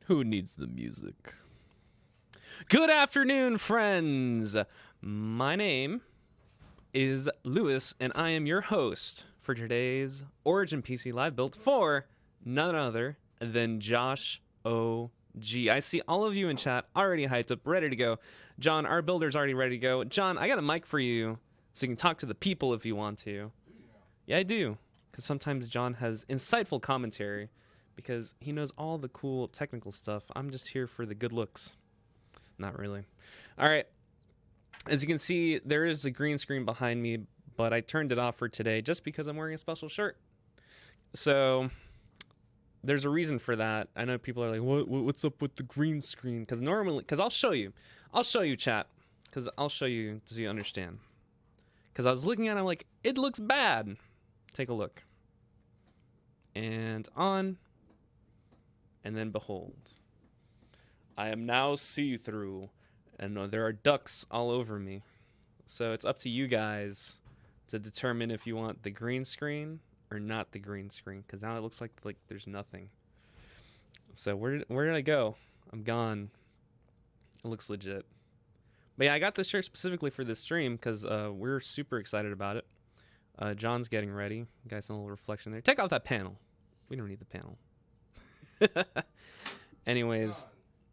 Who needs the music? Good afternoon, friends. My name is Lewis, and I am your host for today's Origin PC live build for none other than JoshOG. I see all of you in chat already hyped up, ready to go. John, our builder's already ready to go. John, I got a mic for you so you can talk to the people if you want to. Yeah, I do. Because sometimes John has insightful commentary because he knows all the cool technical stuff. I'm just here for the good looks. Not really. All right. As you can see, there is a green screen behind me, but I turned it off for today just because I'm wearing a special shirt. So there's a reason for that. I know people are like, what's up with the green screen? Because I'll show you, chat, because I'll show you so you understand. Because I was looking at it, I'm like, it looks bad. Take a look. And on. And then behold. I am now see-through. And there are ducks all over me. So it's up to you guys to determine if you want the green screen or not the green screen. Because now it looks like there's nothing. So where did I go? I'm gone. It looks legit. But yeah, I got this shirt specifically for this stream because we're super excited about it. John's getting ready. You guys, a little reflection there. Take off that panel. We don't need the panel. Anyways,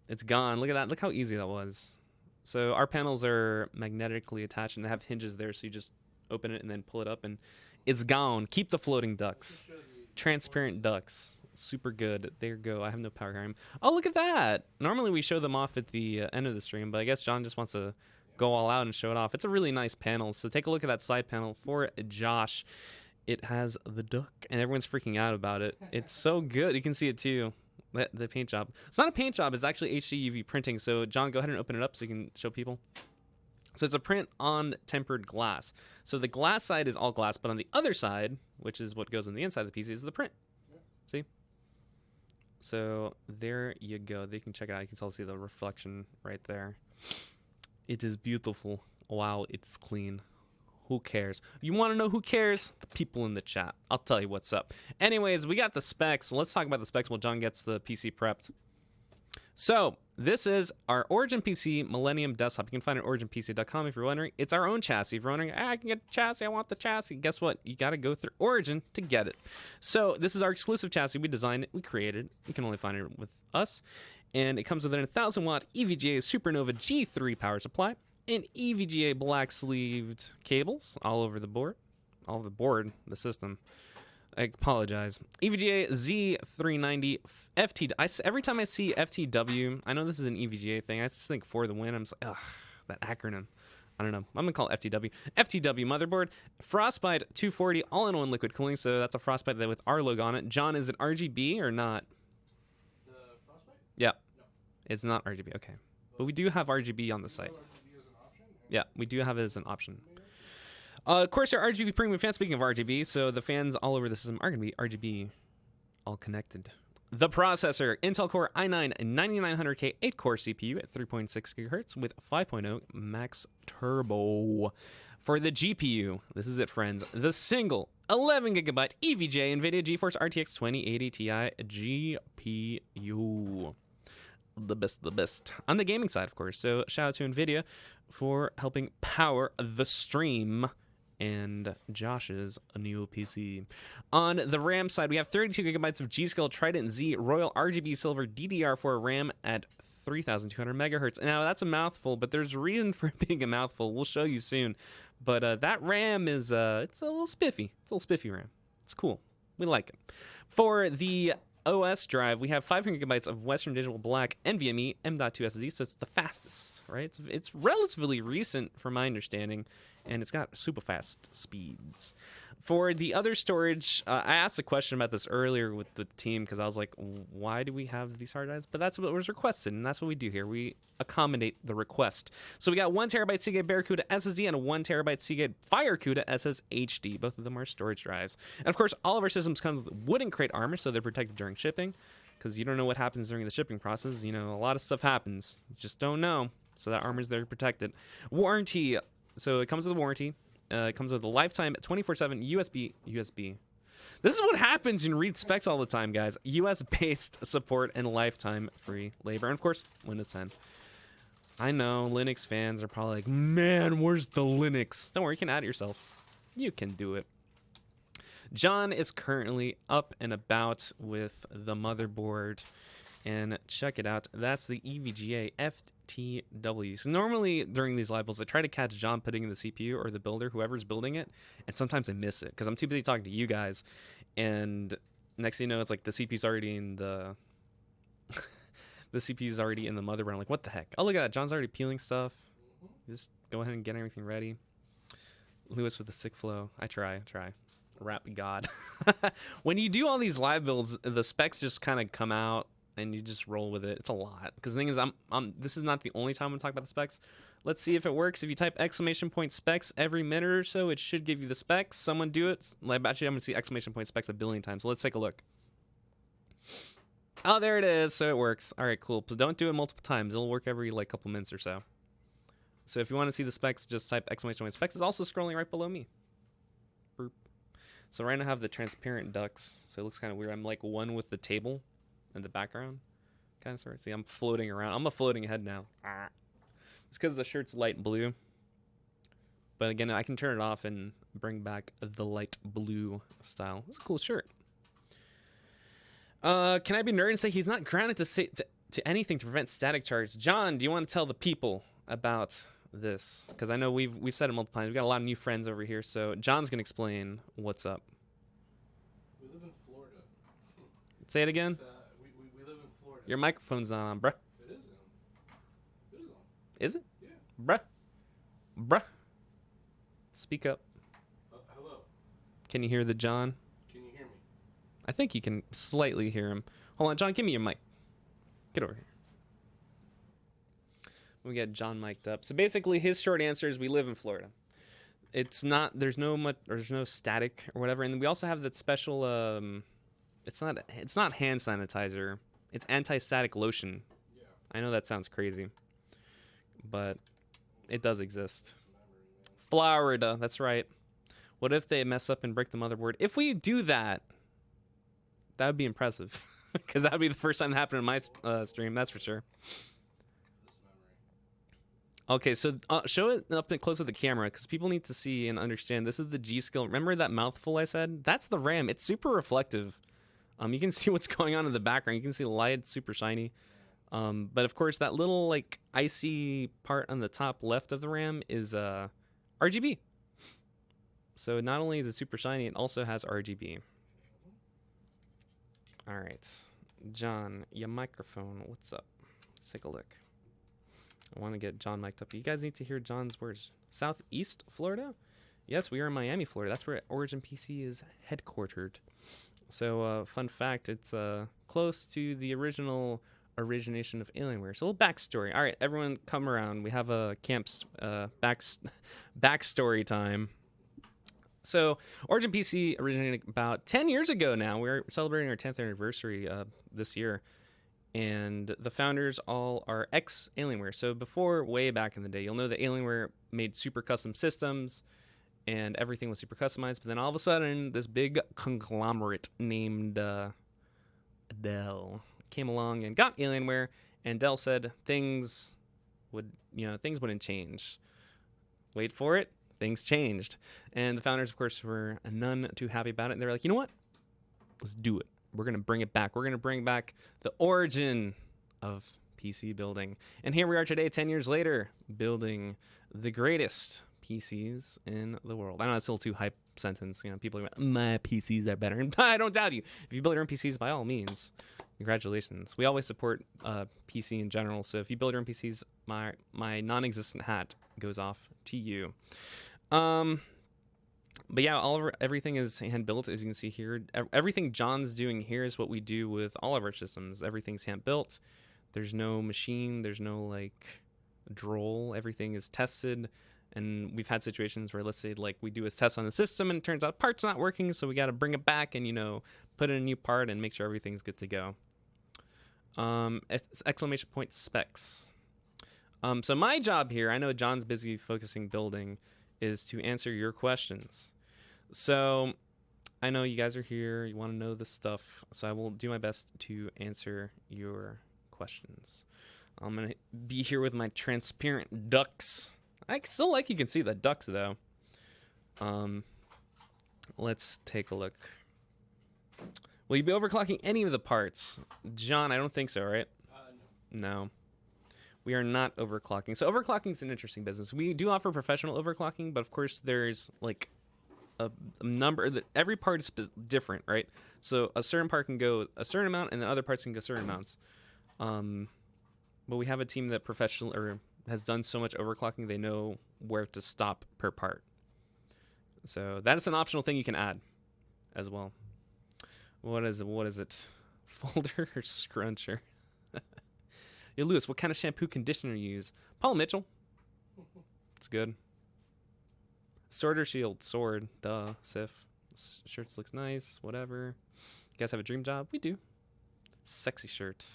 it's gone. Look at that. Look how easy that was. So our panels are magnetically attached and they have hinges there. So you just open it and then pull it up and it's gone. Keep the floating ducks. Transparent ducks. Super good. There you go. I have no power here. Oh, look at that. Normally we show them off at the end of the stream, but I guess John just wants to go all out and show it off. It's a really nice panel. So take a look at that side panel for Josh. It has the duck and everyone's freaking out about it. It's so good. You can see it too. The paint job. It's not a paint job. It's actually HD UV printing. So John, go ahead and open it up so you can show people. So it's a print on tempered glass. So the glass side is all glass, but on the other side, which is what goes on the inside of the PC, is the print. See? So there you go. They can check it out. You can still see the reflection right there. It is beautiful. Wow, it's clean. Who cares? You want to know who cares? The people in the chat. I'll tell you what's up. Anyways, we got the specs. Let's talk about the specs while John gets the PC prepped. So this is our Origin PC Millennium desktop. You can find it at originpc.com if you're wondering. It's our own chassis. If you're wondering, I can get a chassis, I want the chassis. Guess what? You got to go through Origin to get it. So this is our exclusive chassis. We designed it. We created it. You can only find it with us. And it comes with an 1,000-watt EVGA Supernova G3 power supply and EVGA black-sleeved cables all over the board. All over the board, the system. I apologize. EVGA Z390 FT. Every time I see FTW, I know this is an EVGA thing. I just think for the win. I'm just like, ugh, that acronym. I don't know. I'm going to call it FTW. FTW motherboard. Frostbite 240 all-in-one liquid cooling. So that's a Frostbite with our logo on it. John, is it RGB or not? The Frostbite? Yeah. No. It's not RGB. Okay. But we do have RGB on the site. RGB as an option? Yeah, we do have it as an option. Of course, our RGB premium fans, speaking of RGB, so the fans all over the system are going to be RGB all connected. The processor, Intel Core i9 9900K 8-core CPU at 3.6 GHz with 5.0 max turbo. For the GPU, this is it, friends, the single 11GB EVGA NVIDIA GeForce RTX 2080 Ti GPU. The best. On the gaming side, of course. So shout out to NVIDIA for helping power the stream and Josh's new PC. On the RAM side, we have 32GB of G-Skill Trident Z Royal RGB Silver DDR4 RAM at 3,200 megahertz. Now, that's a mouthful, but there's a reason for it being a mouthful. We'll show you soon. But that RAM is, it's a little spiffy. It's a little spiffy RAM. It's cool. We like it. For the OS drive, we have 500GB of Western Digital Black NVMe M.2 SSD, so it's the fastest, right? It's relatively recent, from my understanding, and it's got super fast speeds. For the other storage, I asked a question about this earlier with the team because I was like, why do we have these hard drives? But that's what was requested, and that's what we do here. We accommodate the request. So we got 1TB Seagate Barracuda SSD and a 1TB Seagate FireCuda SSHD. Both of them are storage drives. And of course, all of our systems come with wooden crate armor, so they're protected during shipping because you don't know what happens during the shipping process. You know, a lot of stuff happens. You just don't know. So that armor's there protected. Warranty. So it comes with a warranty. It comes with a lifetime 24/7 USB This is what happens when you read specs all the time, guys. US-based support and lifetime free labor. And, of course, Windows 10. I know Linux fans are probably like, man, where's the Linux? Don't worry, you can add it yourself. You can do it. John is currently up and about with the motherboard. And check it out. That's the EVGA FTW. So normally during these live builds, I try to catch John putting in the CPU or the builder, whoever's building it. And sometimes I miss it because I'm too busy talking to you guys. And next thing you know, it's like the CPU's already in the... the CPU's already in the motherboard. I'm like, what the heck? Oh, look at that. John's already peeling stuff. Just go ahead and get everything ready. Lewis with the sick flow. I try. Rap God. When you do all these live builds, the specs just kind of come out. And you just roll with it. It's a lot. Because the thing is, this is not the only time I'm going to talk about the specs. Let's see if it works. If you type !specs every minute or so, it should give you the specs. Someone do it. Actually, I'm going to see !specs a billion times. So let's take a look. Oh, there it is. So it works. All right, cool. So don't do it multiple times. It'll work every like couple minutes or so. So if you want to see the specs, just type !specs. It's also scrolling right below me. Boop. So right now I have the transparent ducts. So it looks kind of weird. I'm like one with the table in the background, kind of sort of. See, I'm floating around. I'm a floating head now. It's because the shirt's light blue. But again, I can turn it off and bring back the light blue style. It's a cool shirt. Can I be nerd and say he's not grounded to anything to prevent static charge? John, do you want to tell the people about this? Because I know we've said it multiple times. We've got a lot of new friends over here, so John's gonna explain what's up. We live in Florida. Say it again. We live in Florida. Your microphone's not on, bruh. It is on. It is on. Is it? Yeah. Bruh. Speak up. Hello. Can you hear the John? Can you hear me? I think you can slightly hear him. Hold on, John, give me your mic. Get over here. We get John mic'd up. So basically, his short answer is we live in Florida. It's not. There's no static or whatever, and we also have that special. It's not hand sanitizer. It's anti-static lotion. Yeah. I know that sounds crazy, but it does exist. Florida, that's right. What if they mess up and break the motherboard? If we do that, that would be impressive, because that would be the first time it happened in my stream. That's for sure. Okay, so show it up close with the camera, because people need to see and understand. This is the G-Skill. Remember that mouthful I said? That's the RAM. It's super reflective. You can see what's going on in the background. You can see the light. It's super shiny. But of course, that little like icy part on the top left of the RAM is RGB. So not only is it super shiny, it also has RGB. All right, John, your microphone. What's up? Let's take a look. I want to get John mic'd up. You guys need to hear John's words. Southeast Florida? Yes, we are in Miami, Florida. That's where Origin PC is headquartered. So, fun fact, it's close to the origination of Alienware. So, a little backstory. All right, everyone come around. We have a camp's backstory time. So, Origin PC originated about 10 years ago now. We're celebrating our 10th anniversary this year. And the founders all are ex-Alienware. So before, way back in the day, you'll know that Alienware made super custom systems and everything was super customized. But then all of a sudden, this big conglomerate named Dell came along and got Alienware. And Dell said things wouldn't change. Wait for it. Things changed. And the founders, of course, were none too happy about it. And they were like, you know what? Let's do it. We're going to bring it back. We're going to bring back the origin of PC building. And here we are today, 10 years later, building the greatest PCs in the world. I know that's a little too hype sentence. You know, people are like, my PCs are better. And I don't doubt you. If you build your own PCs, by all means, congratulations. We always support PC in general. So if you build your own PCs, my non-existent hat goes off to you. But yeah, everything is hand built, as you can see here. Everything John's doing here is what we do with all of our systems. Everything's hand built. There's no machine. There's no like droll. Everything is tested. And we've had situations where, let's say, like we do a test on the system and it turns out part's not working, so we got to bring it back and put in a new part and make sure everything's good to go. Exclamation point specs. So my job here, I know John's busy focusing building, is to answer your questions. So I know you guys are here. You want to know this stuff, so I will do my best to answer your questions. I'm gonna be here with my transparent ducks. I still like you can see the ducks though. Let's take a look. Will you be overclocking any of the parts? John, I don't think so, right? No. No. We are not overclocking. So overclocking is an interesting business. We do offer professional overclocking, but of course there's like a number that every part is different, right? So a certain part can go a certain amount, and then other parts can go certain amounts. But we have a team that has done so much overclocking they know where to stop per part. So that is an optional thing you can add as well. What is it? Folder or scruncher? Yo, Lewis, what kind of shampoo conditioner you use? Paul Mitchell. It's good. Sword or shield? Sword. Duh. Sif. Shirts looks nice. Whatever. You guys have a dream job? We do. Sexy shirt.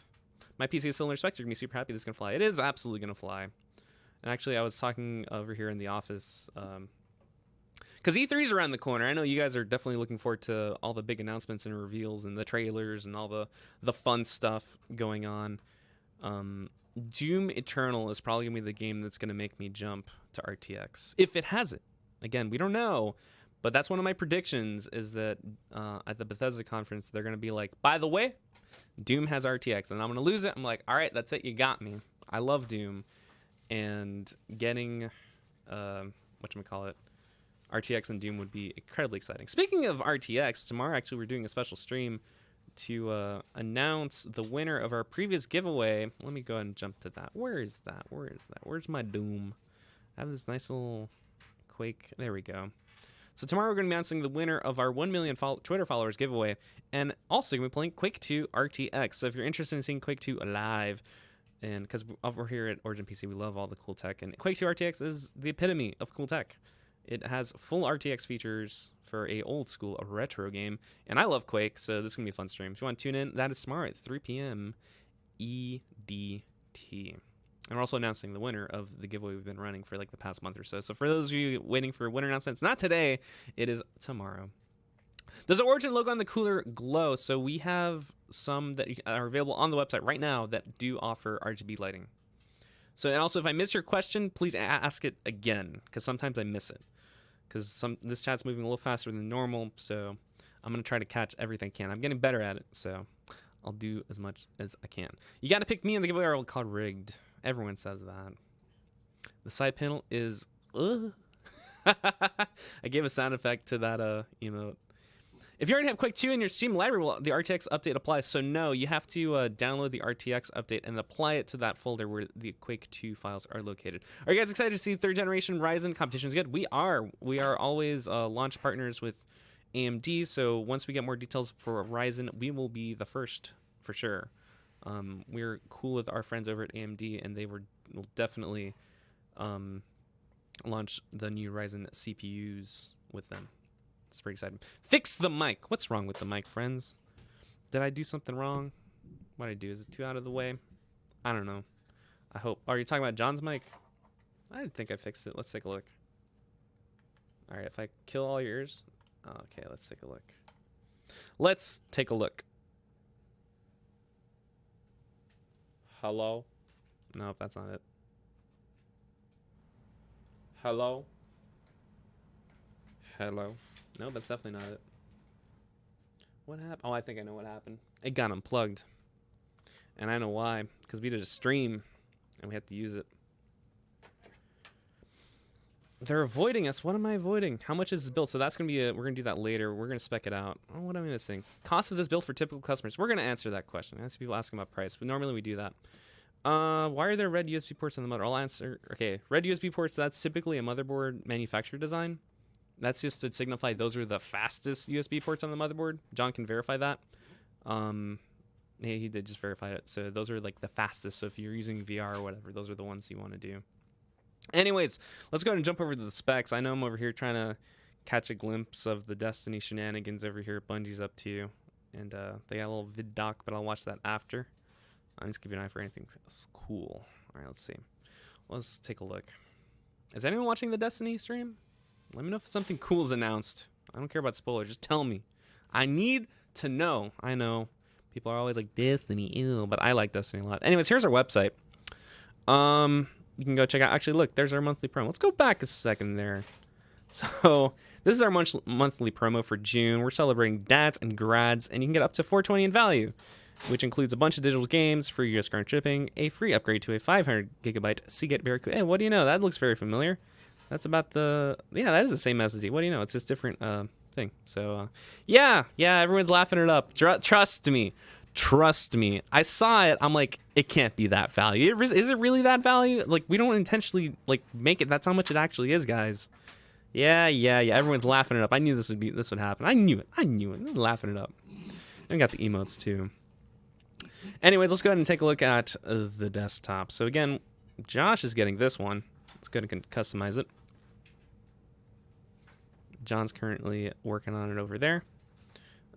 My PC is still in respect. You're going to be super happy this is going to fly. It is absolutely going to fly. And actually, I was talking over here in the office. Because E3 is around the corner. I know you guys are definitely looking forward to all the big announcements and reveals and the trailers and all the fun stuff going on. Doom Eternal is probably going to be the game that's going to make me jump to RTX. If it has it. Again, we don't know. But that's one of my predictions is that at the Bethesda conference, they're going to be like, by the way, Doom has RTX. And I'm going to lose it. I'm like, all right, that's it. You got me. I love Doom. And getting, whatchamacallit, RTX and Doom would be incredibly exciting. Speaking of RTX, tomorrow actually we're doing a special stream to announce the winner of our previous giveaway. Let me go ahead and jump to that. Where is that? Where's my Doom? I have this nice little Quake. There we go. So tomorrow we're going to be announcing the winner of our 1 million Twitter followers giveaway. And also going to be playing Quake 2 RTX. So if you're interested in seeing Quake 2 live, and because over here at Origin PC we love all the cool tech, and Quake 2 RTX is the epitome of cool tech. It has full RTX features for a old school, a retro game. And I love Quake, so this is going to be a fun stream. If you want to tune in, that is tomorrow at 3 p.m. EDT. And we're also announcing the winner of the giveaway we've been running for like the past month or so. So for those of you waiting for winner announcements, not today, it is tomorrow. Does the Origin logo on the cooler glow? So we have some that are available on the website right now that do offer RGB lighting. So, and also if I miss your question, please ask it again, because sometimes I miss it. Because this chat's moving a little faster than normal, so I'm going to try to catch everything I can. I'm getting better at it, so I'll do as much as I can. You got to pick me in the giveaway or I'll call rigged. Everyone says that. The side panel is... I gave a sound effect to that emote. If you already have Quake 2 in your Steam library, well, the RTX update applies. So no, you have to download the RTX update and apply it to that folder where the Quake 2 files are located. Are you guys excited to see third generation Ryzen competition is good? We are. We are always launch partners with AMD. So once we get more details for Ryzen, we will be the first for sure. We're cool with our friends over at AMD, and they will definitely launch the new Ryzen CPUs with them. It's pretty exciting. Fix the mic. What's wrong with the mic, friends? Did I do something wrong? What did I do? Is it too out of the way? I don't know. I hope. Are you talking about John's mic? I didn't think I fixed it. Let's take a look. All right, if I kill all your ears. Okay, let's take a look. Let's take a look. Hello? No, that's not it. Hello? Hello? No, that's definitely not it. What happened? Oh, I think I know what happened. It got unplugged. And I know why. Because we did a stream and we had to use it. They're avoiding us. What am I avoiding? How much is this build? So that's going to be we're going to do that later. We're going to spec it out. Oh, what am I missing? Cost of this build for typical customers. We're going to answer that question. I see people asking about price. But normally we do that. Why are there red USB ports on the mother? I'll answer. Okay, red USB ports, that's typically a motherboard manufacturer design. That's just to signify those are the fastest USB ports on the motherboard. John can verify that. He did just verify it. So those are like the fastest. So if you're using VR or whatever, those are the ones you want to do. Anyways, let's go ahead and jump over to the specs. I know I'm over here trying to catch a glimpse of the Destiny shenanigans over here Bungie's up to. And they got a little vid doc, but I'll watch that after. I'm just keeping an eye for anything else cool. All right, let's see. Let's take a look. Is anyone watching the Destiny stream? Let me know if something cool is announced. I don't care about spoilers. Just tell me. I need to know. I know people are always like Destiny, ew, but I like Destiny a lot. Anyways, here's our website. You can go check out. Actually, look, there's our monthly promo. Let's go back a second there. So this is our monthly promo for June. We're celebrating dads and grads, and you can get up to $420 in value, which includes a bunch of digital games, free US current shipping, a free upgrade to a 500 gigabyte Seagate Barracuda. Hey, what do you know? That looks very familiar. That's about the, yeah, that is the same SSD. What do you know? It's just different thing. So yeah, everyone's laughing it up. Trust me. I saw it. I'm like, it can't be that value. Is it really that value? Like, we don't intentionally like make it. That's how much it actually is, guys. Yeah. Everyone's laughing it up. I knew this would happen. I knew it. They're laughing it up. And got the emotes too. Anyways, let's go ahead and take a look at the desktop. So again, Josh is getting this one. Let's go ahead and customize it. John's currently working on it over there.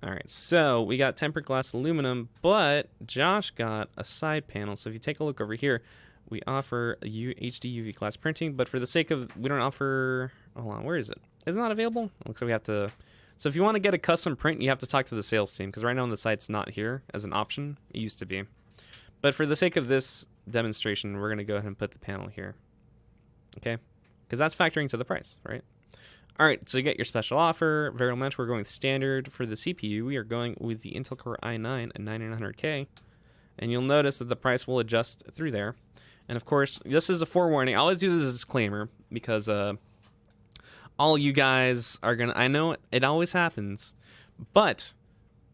All right, so we got tempered glass aluminum, but Josh got a side panel. So if you take a look over here, we offer HD UV glass printing, but for the sake of, we don't offer, hold on, where is it? Is it not available? Looks like we have to, so if you want to get a custom print, you have to talk to the sales team, because right now on the site's not here as an option. It used to be. But for the sake of this demonstration, we're going to go ahead and put the panel here. Okay? Because that's factoring to the price, right? All right, so you get your special offer. Variable match, we're going with standard. For the CPU, we are going with the Intel Core i9 at 9900K. And you'll notice that the price will adjust through there. And of course, this is a forewarning. I always do this as a disclaimer because all you guys are going to, I know it always happens. But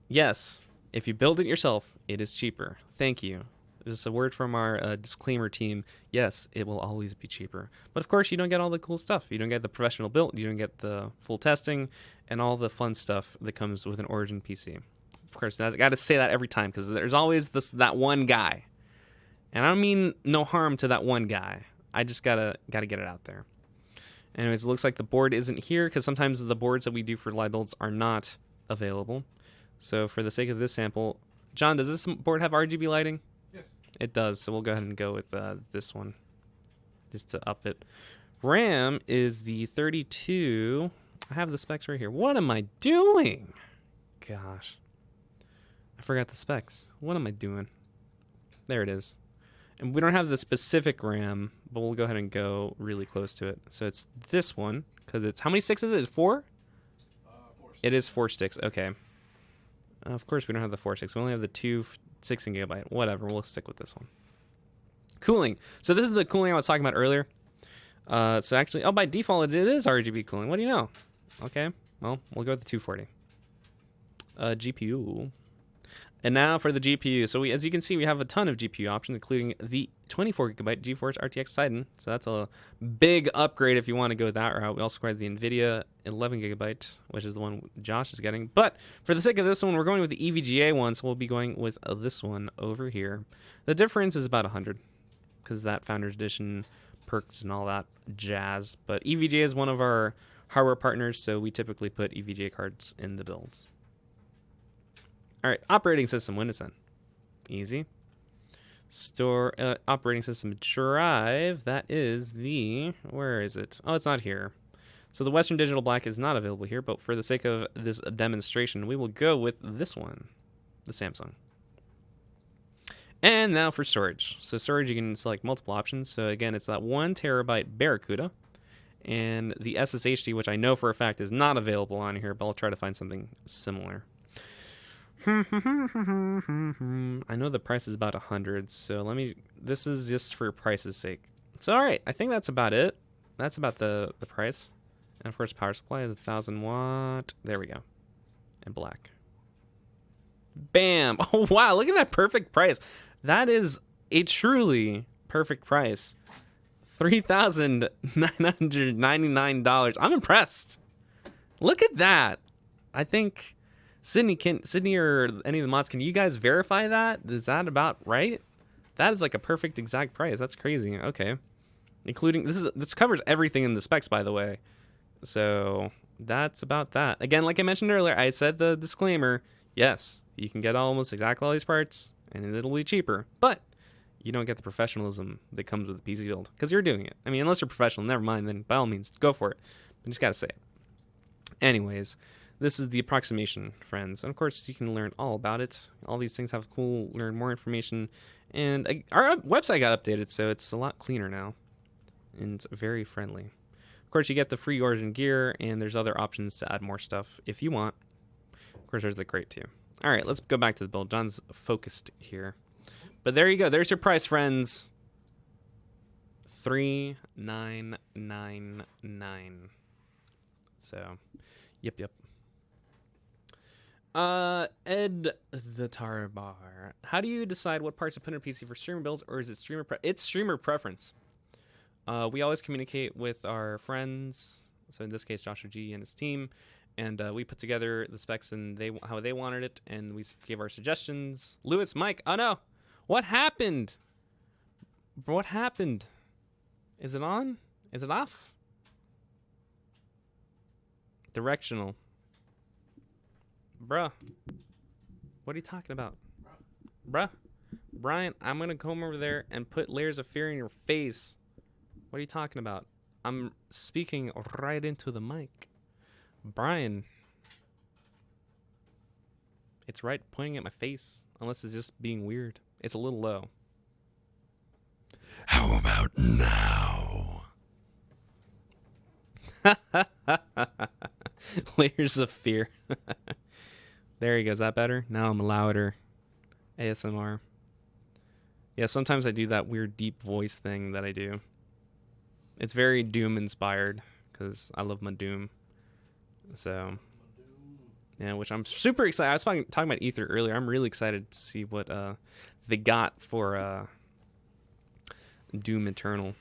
yes, if you build it yourself, it is cheaper. Thank you. This is a word from our disclaimer team. Yes, it will always be cheaper. But of course, you don't get all the cool stuff. You don't get the professional build. You don't get the full testing and all the fun stuff that comes with an Origin PC. Of course, I got to say that every time because there's always that one guy. And I don't mean no harm to that one guy. I just gotta get it out there. Anyways, it looks like the board isn't here because sometimes the boards that we do for live builds are not available. So for the sake of this sample, John, does this board have RGB lighting? It does, so we'll go ahead and go with this one, just to up it. RAM is the 32. I have the specs right here. What am I doing? Gosh. I forgot the specs. What am I doing? There it is. And we don't have the specific RAM, but we'll go ahead and go really close to it. So it's this one, because it's, how many sticks is it? Is it 4? 4 sticks. It is 4 sticks, okay. Of course, we don't have the 4 sticks. We only have the 2 16 gigabyte. Whatever, we'll stick with this one. Cooling. So this is the cooling I was talking about earlier. So actually, oh, by default, it is RGB cooling. What do you know? Okay, well, we'll go with the 240. GPU. And now for the GPU. So as you can see, we have a ton of GPU options, including the 24 gigabyte GeForce RTX Titan. So that's a big upgrade if you want to go that route. We also acquired the NVIDIA 11 gigabyte, which is the one Josh is getting. But for the sake of this one, we're going with the EVGA one, so we'll be going with this one over here. The difference is about 100, because that Founders Edition perks and all that jazz. But EVGA is one of our hardware partners, so we typically put EVGA cards in the builds. All right, operating system, Windows 10. Easy. Store operating system drive. That is the, where is it? Oh, it's not here. So the Western Digital Black is not available here, but for the sake of this demonstration, we will go with this one, the Samsung. And now for storage. So storage, you can select multiple options. So again, it's that 1 terabyte Barracuda and the SSHD, which I know for a fact is not available on here, but I'll try to find something similar. I know the price is about 100, so this is just for price's sake. So all right, I think that's about it. That's about the price. And of course, power supply is 1000 watt. There we go. And black. Bam! Oh wow, look at that perfect price. That is a truly perfect price. $3,999. I'm impressed. Look at that. I think Sydney or any of the mods, can you guys verify that? Is that about right? That is like a perfect exact price. That's crazy. Okay. Including this covers everything in the specs, by the way. So that's about that. Again, like I mentioned earlier, I said the disclaimer. Yes, you can get almost exactly all these parts and it'll be cheaper, but you don't get the professionalism that comes with the PC build because you're doing it. I mean, unless you're professional, never mind, then by all means, go for it. But just got to say it. Anyways, this is the approximation, friends. And of course, you can learn all about it. All these things have cool, learn more information. And our website got updated, so it's a lot cleaner now. And it's very friendly. Of course, you get the free Origin gear, and there's other options to add more stuff if you want. Of course, there's the crate too. All right, let's go back to the build. John's focused here. But there you go. There's your price, friends. $3,999. So, yep. Ed the Tarbar. How do you decide what parts to put in a PC for streamer builds, or is it it's streamer preference? We always communicate with our friends. So in this case, JoshOG and his team, and we put together the specs and how they wanted it, and we gave our suggestions. Lewis, Mike, oh no, what happened? What happened? Is it on? Is it off? Directional. Bruh. What are you talking about? Bruh. Brian, I'm going to come over there and put layers of fear in your face. What are you talking about? I'm speaking right into the mic. Brian. It's right pointing at my face. Unless it's just being weird. It's a little low. How about now? Layers of fear. There you go. Is that better? Now I'm louder. ASMR. Yeah, sometimes I do that weird deep voice thing that I do. It's very Doom inspired because I love my Doom. So, yeah, which I'm super excited. I was talking about Ether earlier. I'm really excited to see what they got for Doom Eternal.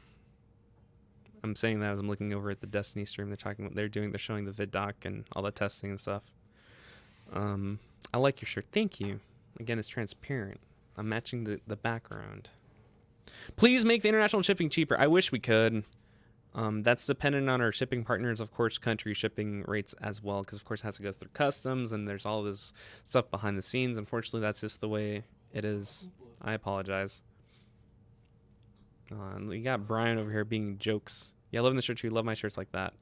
I'm saying that as I'm looking over at the Destiny stream. They're showing the vid doc and all the testing and stuff. I like your shirt. Thank you. Again, it's transparent. I'm matching the background. Please make the international shipping cheaper. I wish we could. That's dependent on our shipping partners, of course, country shipping rates as well, because of course it has to go through customs and there's all this stuff behind the scenes. Unfortunately, that's just the way it is. I apologize. We got Brian over here being jokes. Yeah, loving the shirt too. Love my shirts like that.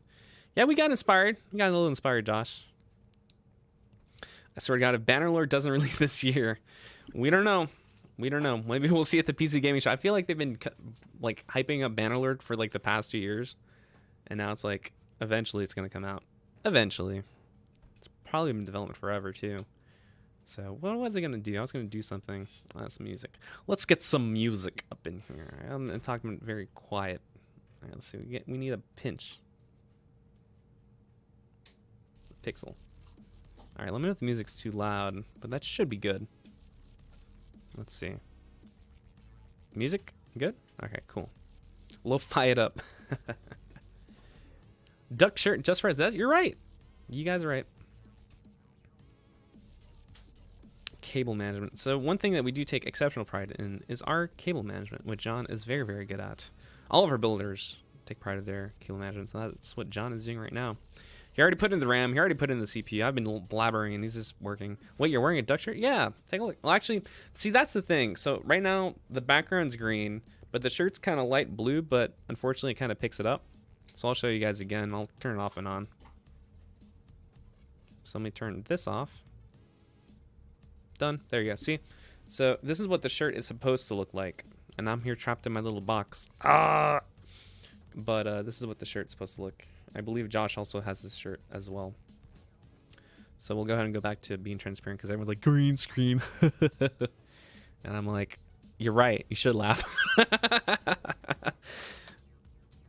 Yeah, we got inspired. We got a little inspired, Josh. I swear to God, if Bannerlord doesn't release this year, we don't know. We don't know. Maybe we'll see at the PC Gaming Show. I feel like they've been like hyping up Bannerlord for like the past 2 years, and now it's like eventually it's gonna come out. Eventually, it's probably been in development forever too. So what was I gonna do? I was gonna do something. That's music. Let's get some music up in here. I'm talking very quiet. All right, let's see. We need a pinch. Pixel. All right, let me know if the music's too loud, but that should be good. Let's see. Music? Good? Okay, cool. Lo-fi it up. Duck shirt just for us. You're right. You guys are right. Cable management. So one thing that we do take exceptional pride in is our cable management, which John is very, very good at. All of our builders take pride in their cable management, so that's what John is doing right now. He already put in the RAM. He already put in the CPU. I've been blabbering, and he's just working. Wait, you're wearing a duck shirt? Yeah, take a look. Well, actually, see, that's the thing. So right now, the background's green, but the shirt's kind of light blue, but unfortunately, it kind of picks it up. So I'll show you guys again. I'll turn it off and on. So let me turn this off. Done. There you go. See? So this is what the shirt is supposed to look like. And I'm here trapped in my little box. Ah! But this is what the shirt's supposed to look. I believe Josh also has this shirt as well. So we'll go ahead and go back to being transparent because everyone's like, green screen. And I'm like, you're right. You should laugh.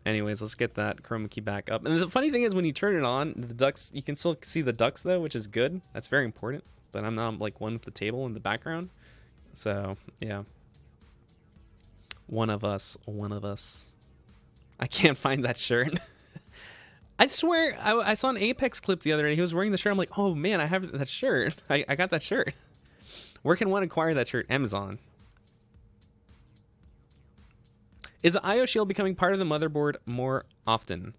Anyways, let's get that chroma key back up. And the funny thing is when you turn it on, the ducks, you can still see the ducks though, which is good. That's very important. But I'm not like one with the table in the background. So, yeah. One of us. I can't find that shirt. I swear, I saw an Apex clip the other day. He was wearing the shirt. I'm like, oh man, I have that shirt. I got that shirt. Where can one acquire that shirt? Amazon. Is the IO shield becoming part of the motherboard more often?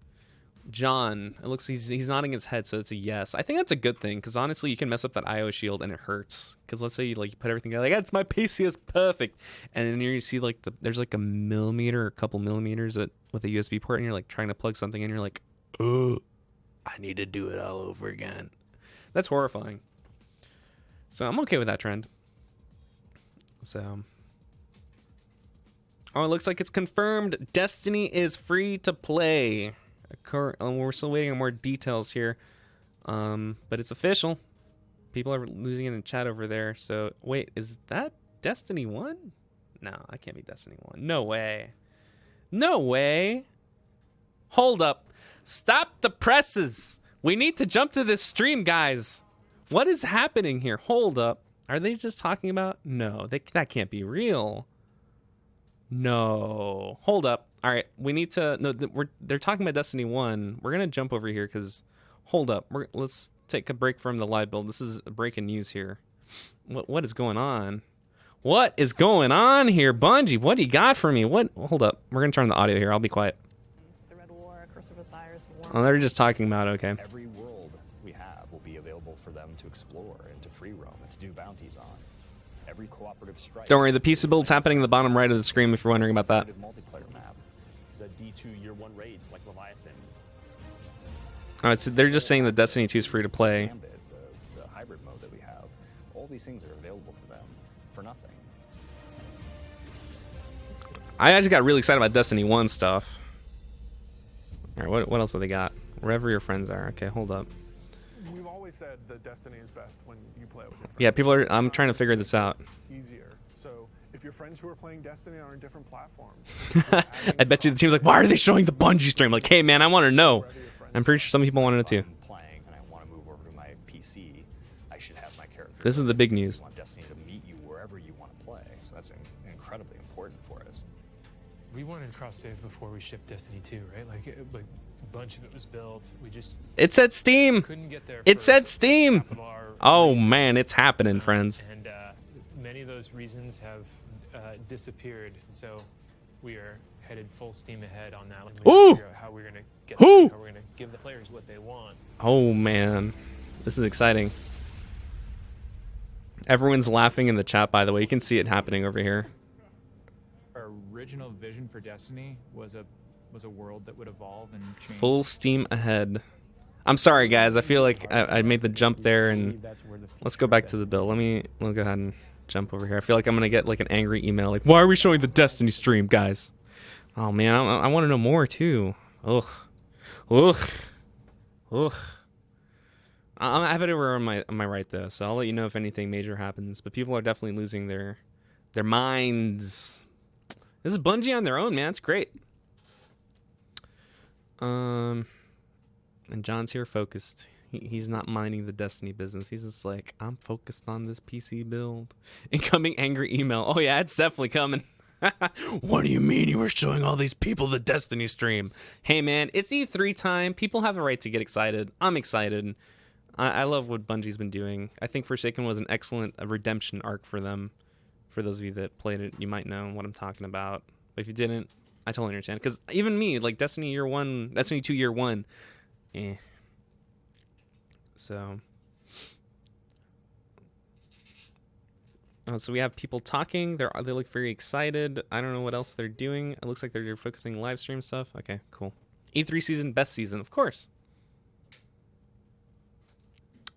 John, it looks he's nodding his head, so it's a yes. I think that's a good thing because honestly, you can mess up that IO shield and it hurts. Because let's say you put everything together, like, it's my PC is perfect, and then you see like there's like a millimeter or a couple millimeters with a USB port, and you're like trying to plug something in, you're like, oh, I need to do it all over again. That's horrifying. So I'm okay with that trend. So, oh, it looks like it's confirmed. Destiny is free to play. We're still waiting on more details here, but it's official. People are losing it in chat over there. So wait, is that Destiny 1? No, that can't be Destiny 1. No way. No way. Hold up. Stop the presses. We need to jump to this stream, guys. What is happening here? Hold up. Are they just talking about? No, that can't be real. No. Hold up. All right, we need to. No, they're talking about Destiny 1. We're gonna jump over here because. Hold up. Let's take a break from the live build. This is breaking news here. What is going on? What is going on here, Bungie? What do you got for me? What? Hold up. We're gonna turn the audio here. I'll be quiet. The Red War, Curse of Osiris, Oh, they're just talking about okay. Every world we have will be available for them to explore and to free roam and to do bounties on. Every cooperative strike. Don't worry, the PC build's happening in the bottom right of the screen if you're wondering about that. Multiplayer map. The D2 Year 1 raids like Leviathan. Oh, they're just saying that Destiny 2 is free to play. The hybrid mode that we have. All these things are available to them for nothing. I actually got really excited about Destiny 1 stuff. All right, what else have they got? Wherever your friends are. Okay, hold up. We've always said that Destiny is best when you play it with your friends. Yeah, people are. I'm trying to figure this out. Easier. So if your friends who are playing Destiny are on different platforms, I bet you the team's like, why are they showing the Bungie stream? Like, hey man, I want to know. I'm pretty sure some people want to know too. If I'm playing and I want to move over to my PC, I should have my character. This is the big news. I want Destiny to meet you wherever you want to play. So that's incredibly important for us. We wanted cross-save before we shipped Destiny 2, right? Like a bunch of it was built. We just It said Steam. couldn't get there. It for said Steam. half of our Oh reasons. man, it's happening, friends. And many of those reasons have disappeared. So we are headed full steam ahead on that. We Ooh! figure out how we're gonna get Ooh! there, how we're gonna give the players what they want. Oh man, this is exciting. Everyone's laughing in the chat, by the way. You can see it happening over here. Our original vision for Destiny was a world that would evolve and change. Full steam ahead. I'm sorry, guys. I feel like I made the jump there, and let's go back to the build. We'll go ahead and jump over here. I feel like I'm gonna get like an angry email, like, "Why are we showing the Destiny stream, guys?" Oh man, I want to know more too. Ugh, ugh, ugh. I have it over on my right though, so I'll let you know if anything major happens. But people are definitely losing their minds. This is Bungie on their own, man. It's great. And John's here focused. He's not minding the Destiny business. He's just like, I'm focused on this PC build. Incoming angry email. Oh yeah, it's definitely coming. What do you mean you were showing all these people the Destiny stream? Hey man, it's E3 time. People have a right to get excited. I'm excited. I love what Bungie's been doing. I think Forsaken was an excellent redemption arc for them. For those of you that played it, you might know what I'm talking about. But if you didn't, I totally understand. Because even me, like Destiny 2 Year 1, eh. So we have people talking. They look very excited. I don't know what else they're doing. It looks like they're focusing live stream stuff. Okay, cool. E3 season, best season, of course.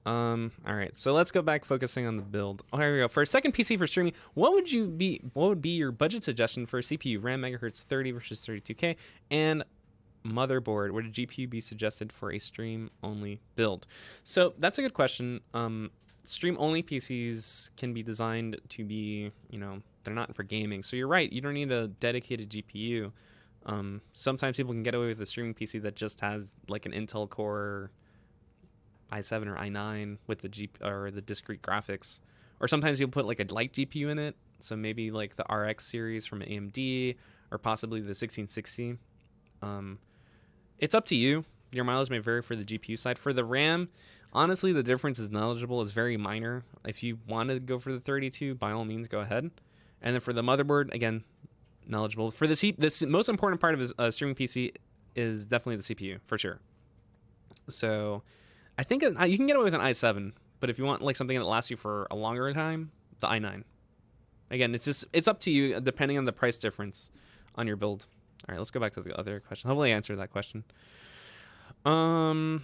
All right, so let's go back focusing on the build. Oh, here we go. For a second PC for streaming, what would be your budget suggestion for a CPU, RAM megahertz 30 versus 32K, and motherboard? Would a GPU be suggested for a stream-only build? So that's a good question. Stream-only PCs can be designed to be, they're not for gaming. So you're right, you don't need a dedicated GPU. Sometimes people can get away with a streaming PC that just has like an Intel Core i7 or i9 with the discrete graphics. Or sometimes you'll put like a light GPU in it. So maybe like the RX series from AMD or possibly the 1660. It's up to you. Your mileage may vary for the GPU side. For the RAM, honestly, the difference is negligible. It's very minor. If you want to go for the 32, by all means, go ahead. And then for the motherboard, again, negligible. For this most important part of a streaming PC is definitely the CPU, for sure. So I think you can get away with an i7, but if you want like something that lasts you for a longer time, the i9. Again, it's up to you depending on the price difference on your build. All right, let's go back to the other question. Hopefully I answered that question. Oh,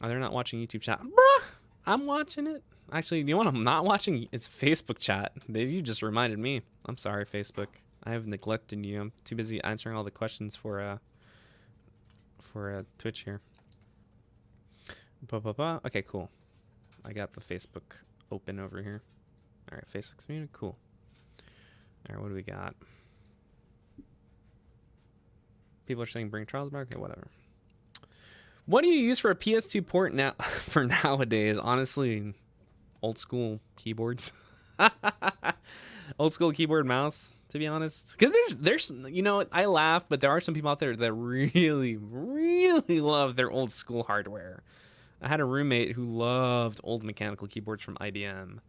they're not watching YouTube chat. Bruh, I'm watching it. Actually, you know what I'm not watching? It's Facebook chat. You just reminded me. I'm sorry, Facebook. I have neglected you. I'm too busy answering all the questions for Twitch here. Okay, cool. I got the Facebook open over here. All right, Facebook's muted. Cool. All right, what do we got? People are saying bring Charles back. Okay, whatever. What do you use for a PS2 port now? For nowadays, honestly, old school keyboards. Old school keyboard mouse, to be honest. Because there's you know, I laugh, but there are some people out there that really, really love their old school hardware. I had a roommate who loved old mechanical keyboards from IBM.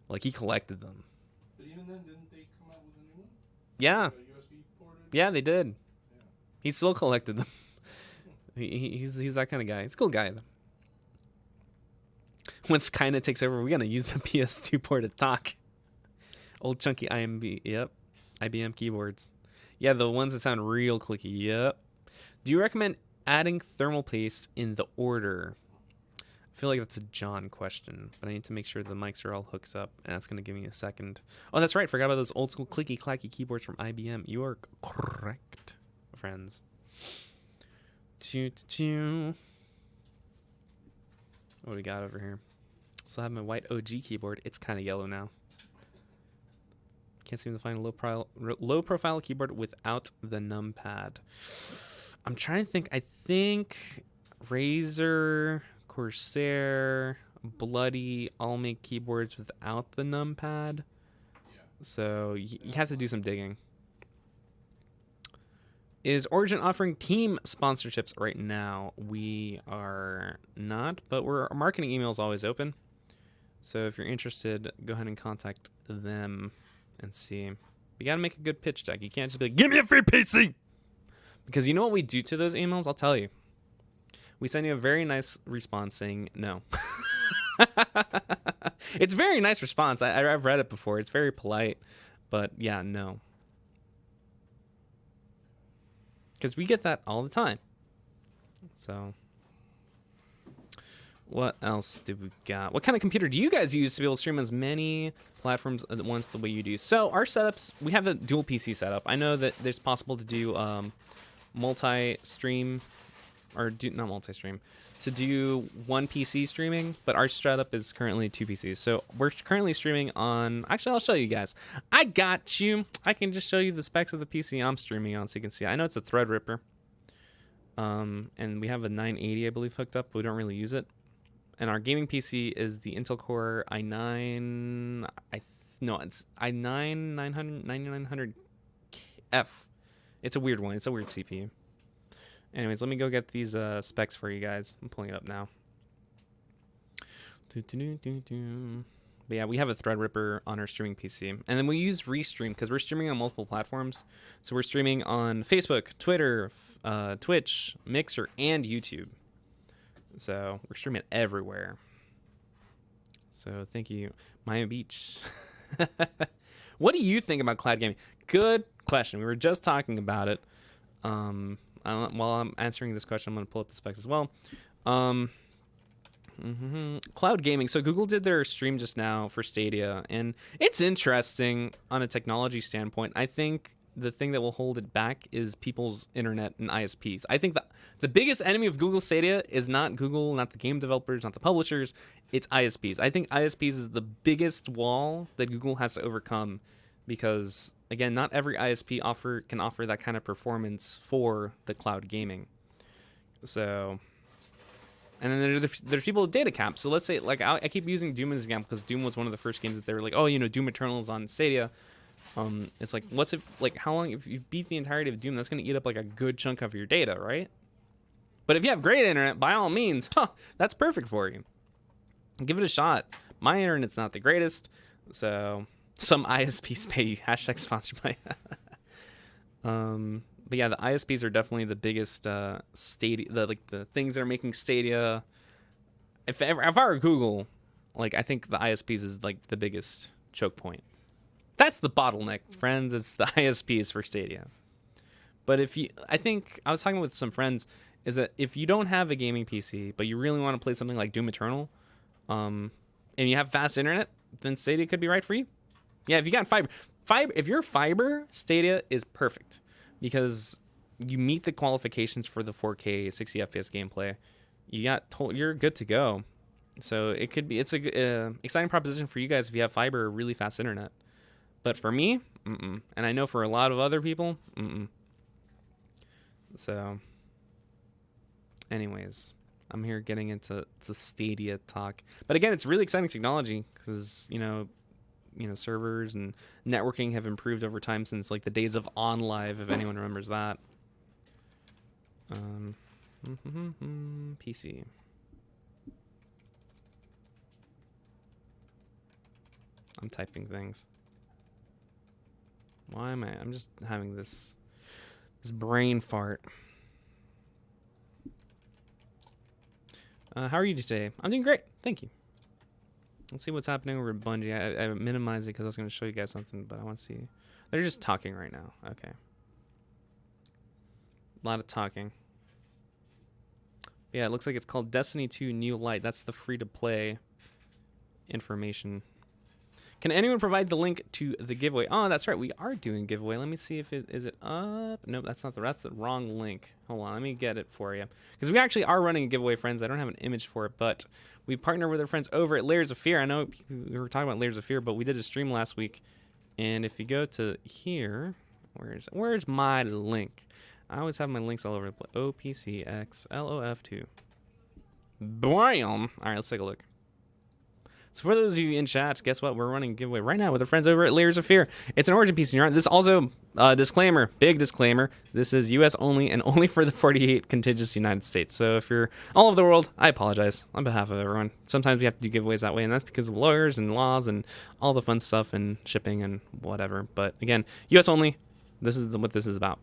Like, he collected them. But even then, didn't they come out with a new one? Yeah. A USB ported? Yeah, they did. Yeah. He still collected them. He's that kind of guy. He's a cool guy, though. When Skynet takes over, we're going to use the PS2 port to talk. Old chunky IBM keyboards. Yeah, the ones that sound real clicky. Yep. Do you recommend adding thermal paste in the order? I feel like that's a John question, but I need to make sure the mics are all hooked up, and that's going to give me a second. Oh, that's right. Forgot about those old school clicky clacky keyboards from IBM. You are correct, friends. What do we got over here? So I have my white OG keyboard. It's kind of yellow now. Can't seem to find a low profile keyboard without the numpad. I'm trying to think. I think Razer, Corsair, Bloody all make keyboards without the numpad. Yeah. So you have to do some digging. Is Origin offering team sponsorships right now? We are not, but our marketing email is always open. So if you're interested, go ahead and contact them and see. You got to make a good pitch deck. You can't just be like, give me a free PC. Because you know what we do to those emails? I'll tell you. We send you a very nice response saying no. It's a very nice response. I've read it before. It's very polite. But yeah, no. Because we get that all the time. So, what else do we got? What kind of computer do you guys use to be able to stream as many platforms at once the way you do? So, our setups, we have a dual PC setup. I know that it's possible to do multi-stream, or not multi-stream, to do one PC streaming, but our setup is currently two PCs. So we're currently streaming on, actually I'll show you guys. I got you. I can just show you the specs of the PC I'm streaming on so you can see. I know it's a Threadripper. And we have a 980, I believe, hooked up, but we don't really use it. And our gaming PC is the Intel Core i9, it's i9 9900F. It's a weird one. It's a weird CPU. Anyways, let me go get these specs for you guys. I'm pulling it up now. But yeah, we have a Threadripper on our streaming PC. And then we use Restream because we're streaming on multiple platforms. So we're streaming on Facebook, Twitter, Twitch, Mixer, and YouTube. So we're streaming everywhere. So thank you, Miami Beach. What do you think about cloud gaming? Good question. We were just talking about it. While I'm answering this question, I'm going to pull up the specs as well. Cloud gaming. So Google did their stream just now for Stadia, and it's interesting on a technology standpoint. I think the thing that will hold it back is people's internet and ISPs. I think the biggest enemy of Google Stadia is not Google, not the game developers, not the publishers. It's ISPs. I think ISPs is the biggest wall that Google has to overcome because, again, not every ISP can offer that kind of performance for the cloud gaming. So, and then there's people with data caps. So let's say, like, I keep using Doom as an example because Doom was one of the first games that they were like, oh, Doom Eternal is on Stadia. It's like, what's if, like, how long, if you beat the entirety of Doom, that's going to eat up like a good chunk of your data, right? But if you have great internet, by all means, that's perfect for you. Give it a shot. My internet's not the greatest, so some ISPs pay you. # sponsored by. But yeah, the ISPs are definitely the biggest Stadia, the things that are making Stadia. If I were Google, like, I think the ISPs is like the biggest choke point. That's the bottleneck, friends. It's the ISPs for Stadia. But I think I was talking with some friends. is that if you don't have a gaming PC, but you really want to play something like Doom Eternal, and you have fast internet, then Stadia could be right for you. Yeah, if you got fiber, if you're fiber, Stadia is perfect because you meet the qualifications for the 4K 60 FPS gameplay. You're good to go. So it's a exciting proposition for you guys if you have fiber or really fast internet. But for me, and I know for a lot of other people, So, anyways, I'm here getting into the Stadia talk. But again, it's really exciting technology because servers and networking have improved over time since like the days of OnLive, if anyone remembers that. PC. I'm typing things. Why am I'm just having this brain fart. How are you today? I'm doing great. Thank you. Let's see what's happening over at Bungie. I minimized it because I was going to show you guys something, but I want to see. They're just talking right now. Okay. A lot of talking. Yeah, it looks like it's called Destiny 2 New Light. That's the free-to-play information. Can anyone provide the link to the giveaway? Oh, that's right. We are doing a giveaway. Let me see if is it up. Nope, that's the wrong link. Hold on, let me get it for you. Because we actually are running a giveaway, friends. I don't have an image for it, but we partnered with our friends over at Layers of Fear. I know we were talking about Layers of Fear, but we did a stream last week. And if you go to here, where's my link? I always have my links all over the place. OPCXLOF2. Bam! All right, let's take a look. So for those of you in chat, guess what? We're running a giveaway right now with our friends over at Layers of Fear. It's an Origin PC. This also, disclaimer, big disclaimer. This is US only and only for the 48 contiguous United States. So if you're all over the world, I apologize on behalf of everyone. Sometimes we have to do giveaways that way, and that's because of lawyers and laws and all the fun stuff and shipping and whatever. But again, US only. This is what this is about.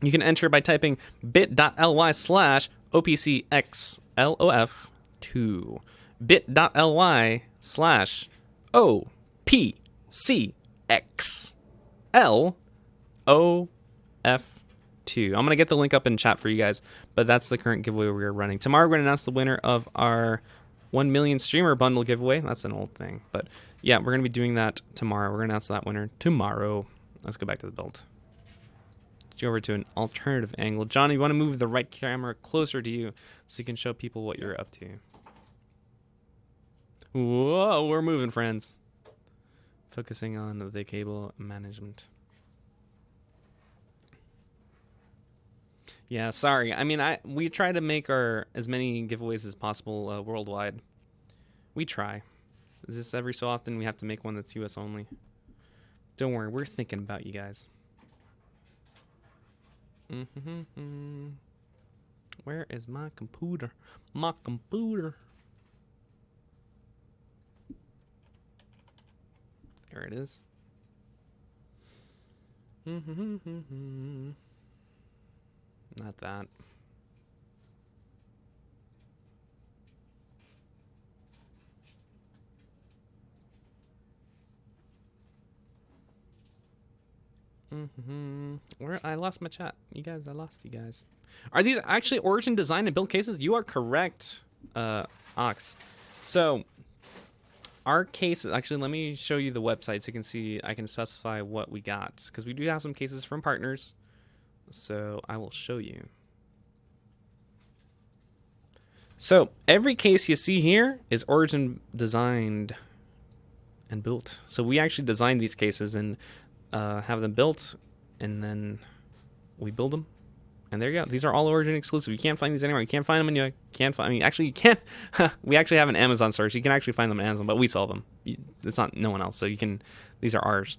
You can enter by typing bit.ly/OPCXLOF2. bit.ly/OPCXLOF2. I'm going to get the link up in chat for you guys, but that's the current giveaway we are running. Tomorrow we're going to announce the winner of our 1 million streamer bundle giveaway. That's an old thing, but yeah, we're going to be doing that tomorrow. We're going to announce that winner tomorrow. Let's go back to the build. Go over to an alternative angle. Johnny, you want to move the right camera closer to you so you can show people what you're up to. Whoa, we're moving, friends. Focusing on the cable management. Yeah, sorry. I mean, we try to make as many giveaways as possible worldwide. We try. Just every so often we have to make one that's US only. Don't worry, we're thinking about you guys. Where is my computer? My computer. There it is. Not that. Where I lost my chat. I lost you guys. Are these actually Origin design and build cases? You are correct, Ox. So our cases, actually, let me show you the website so you can see. I can specify what we got because we do have some cases from partners. So I will show you. So every case you see here is Origin designed and built. So we actually designed these cases and have them built, and then we build them, and there you go. These are all Origin exclusive. You can't find these anywhere. You can't find them, and you can't find. I mean, actually, you can't. We actually have an Amazon store, so you can actually find them on Amazon, but we sell them. It's not no one else, so you can. These are ours.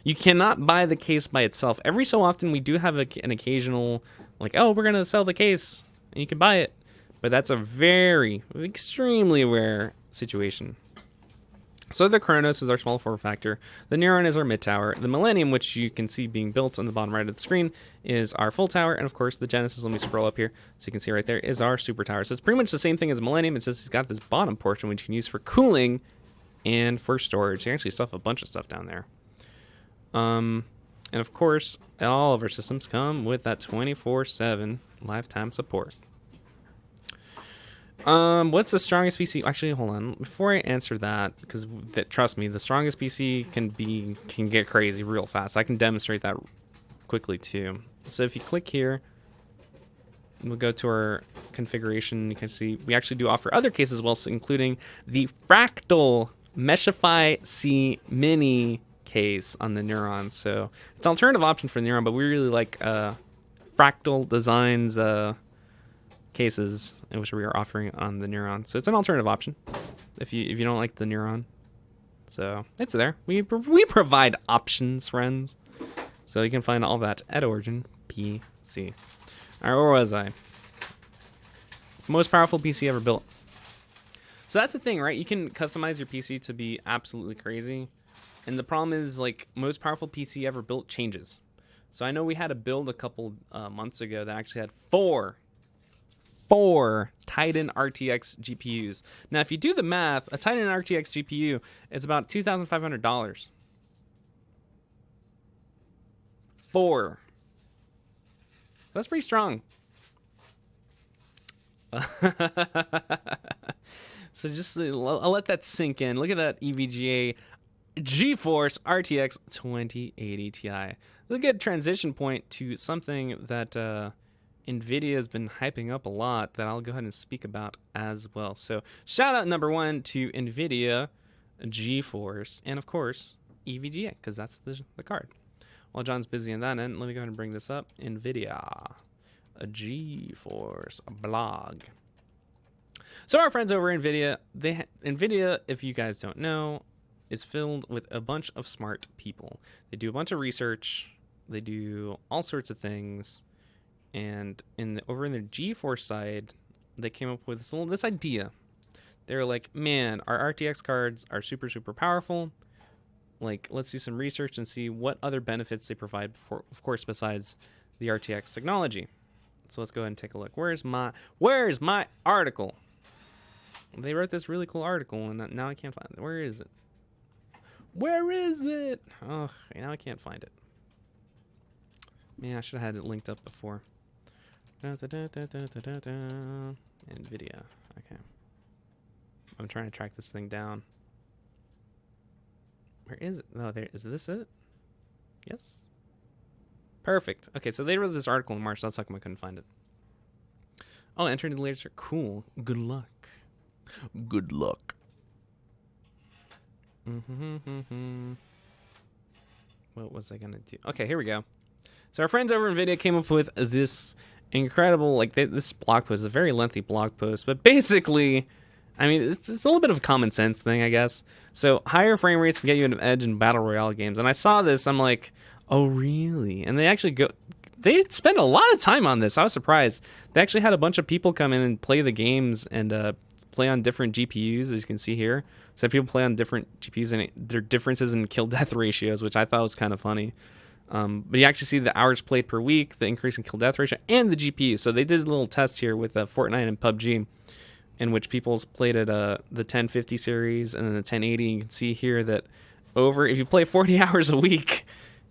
You cannot buy the case by itself. Every so often, we do have an occasional, like, oh, we're gonna sell the case, and you can buy it, but that's a very, extremely rare situation. So the Kronos is our small form factor, the Neuron is our mid tower, the Millennium, which you can see being built on the bottom right of the screen, is our full tower, and of course the Genesis, let me scroll up here, so you can see right there, is our super tower. So it's pretty much the same thing as Millennium. It's just it's got this bottom portion which you can use for cooling and for storage. You can actually stuff a bunch of stuff down there. And of course, all of our systems come with that 24/7 lifetime support. What's the strongest PC? Actually, hold on. Before I answer that, because trust me, the strongest PC can get crazy real fast. I can demonstrate that quickly too. So if you click here, we'll go to our configuration. You can see we actually do offer other cases as well, so including the Fractal Meshify C Mini case on the Neuron. So it's an alternative option for the Neuron, but we really like Fractal Designs cases, in which we are offering on the Neuron. So it's an alternative option if you don't like the Neuron. So it's there. We provide options, friends. So you can find all that at Origin PC. All right, where was I? Most powerful PC ever built. So that's the thing, right? You can customize your PC to be absolutely crazy. And the problem is, like, most powerful PC ever built changes. So I know we had a build a couple months ago that actually had four Titan RTX GPUs. Now, if you do the math, a Titan RTX GPU is about $2,500. 4. That's pretty strong. So just I'll let that sink in. Look at that EVGA GeForce RTX 2080 Ti. A good transition point to something that NVIDIA has been hyping up a lot that I'll go ahead and speak about as well. So shout out number 1 to NVIDIA GeForce, and of course EVGA, because that's the card. While John's busy on that end, let me go ahead and bring this up. NVIDIA, a GeForce blog. So our friends over NVIDIA, NVIDIA, if you guys don't know, is filled with a bunch of smart people. They do a bunch of research. They do all sorts of things. And over in the GeForce side, they came up with this idea. They're like, man, our RTX cards are super, super powerful. Like, let's do some research and see what other benefits they provide, of course, besides the RTX technology. So let's go ahead and take a look. Where's my article? They wrote this really cool article, and now I can't find it. Where is it? Where is it? Oh, now I can't find it. Man, I should have had it linked up before. NVIDIA. Okay. I'm trying to track this thing down. Where is it? Oh, there. Is this it? Yes. Perfect. Okay, so they wrote this article in March. That's how come I couldn't find it. Oh, entering the literature. Cool. Good luck. Good luck. What was I gonna do? Okay, here we go. So our friends over at NVIDIA came up with this incredible, like, this blog post. It's a very lengthy blog post, but basically, I mean, it's a little bit of a common sense thing, I guess. So higher frame rates can get you an edge in battle royale games. And I saw this, I'm like, oh really? And they spend a lot of time on this. I was surprised. They actually had a bunch of people come in and play the games and play on different GPUs, as you can see here. So people play on different GPUs and their differences in kill death ratios, which I thought was kind of funny. But you actually see the hours played per week, the increase in kill death ratio, and the GPU. So they did a little test here with Fortnite and PUBG, in which people played at the 1050 series and then the 1080. You can see here that if you play 40 hours a week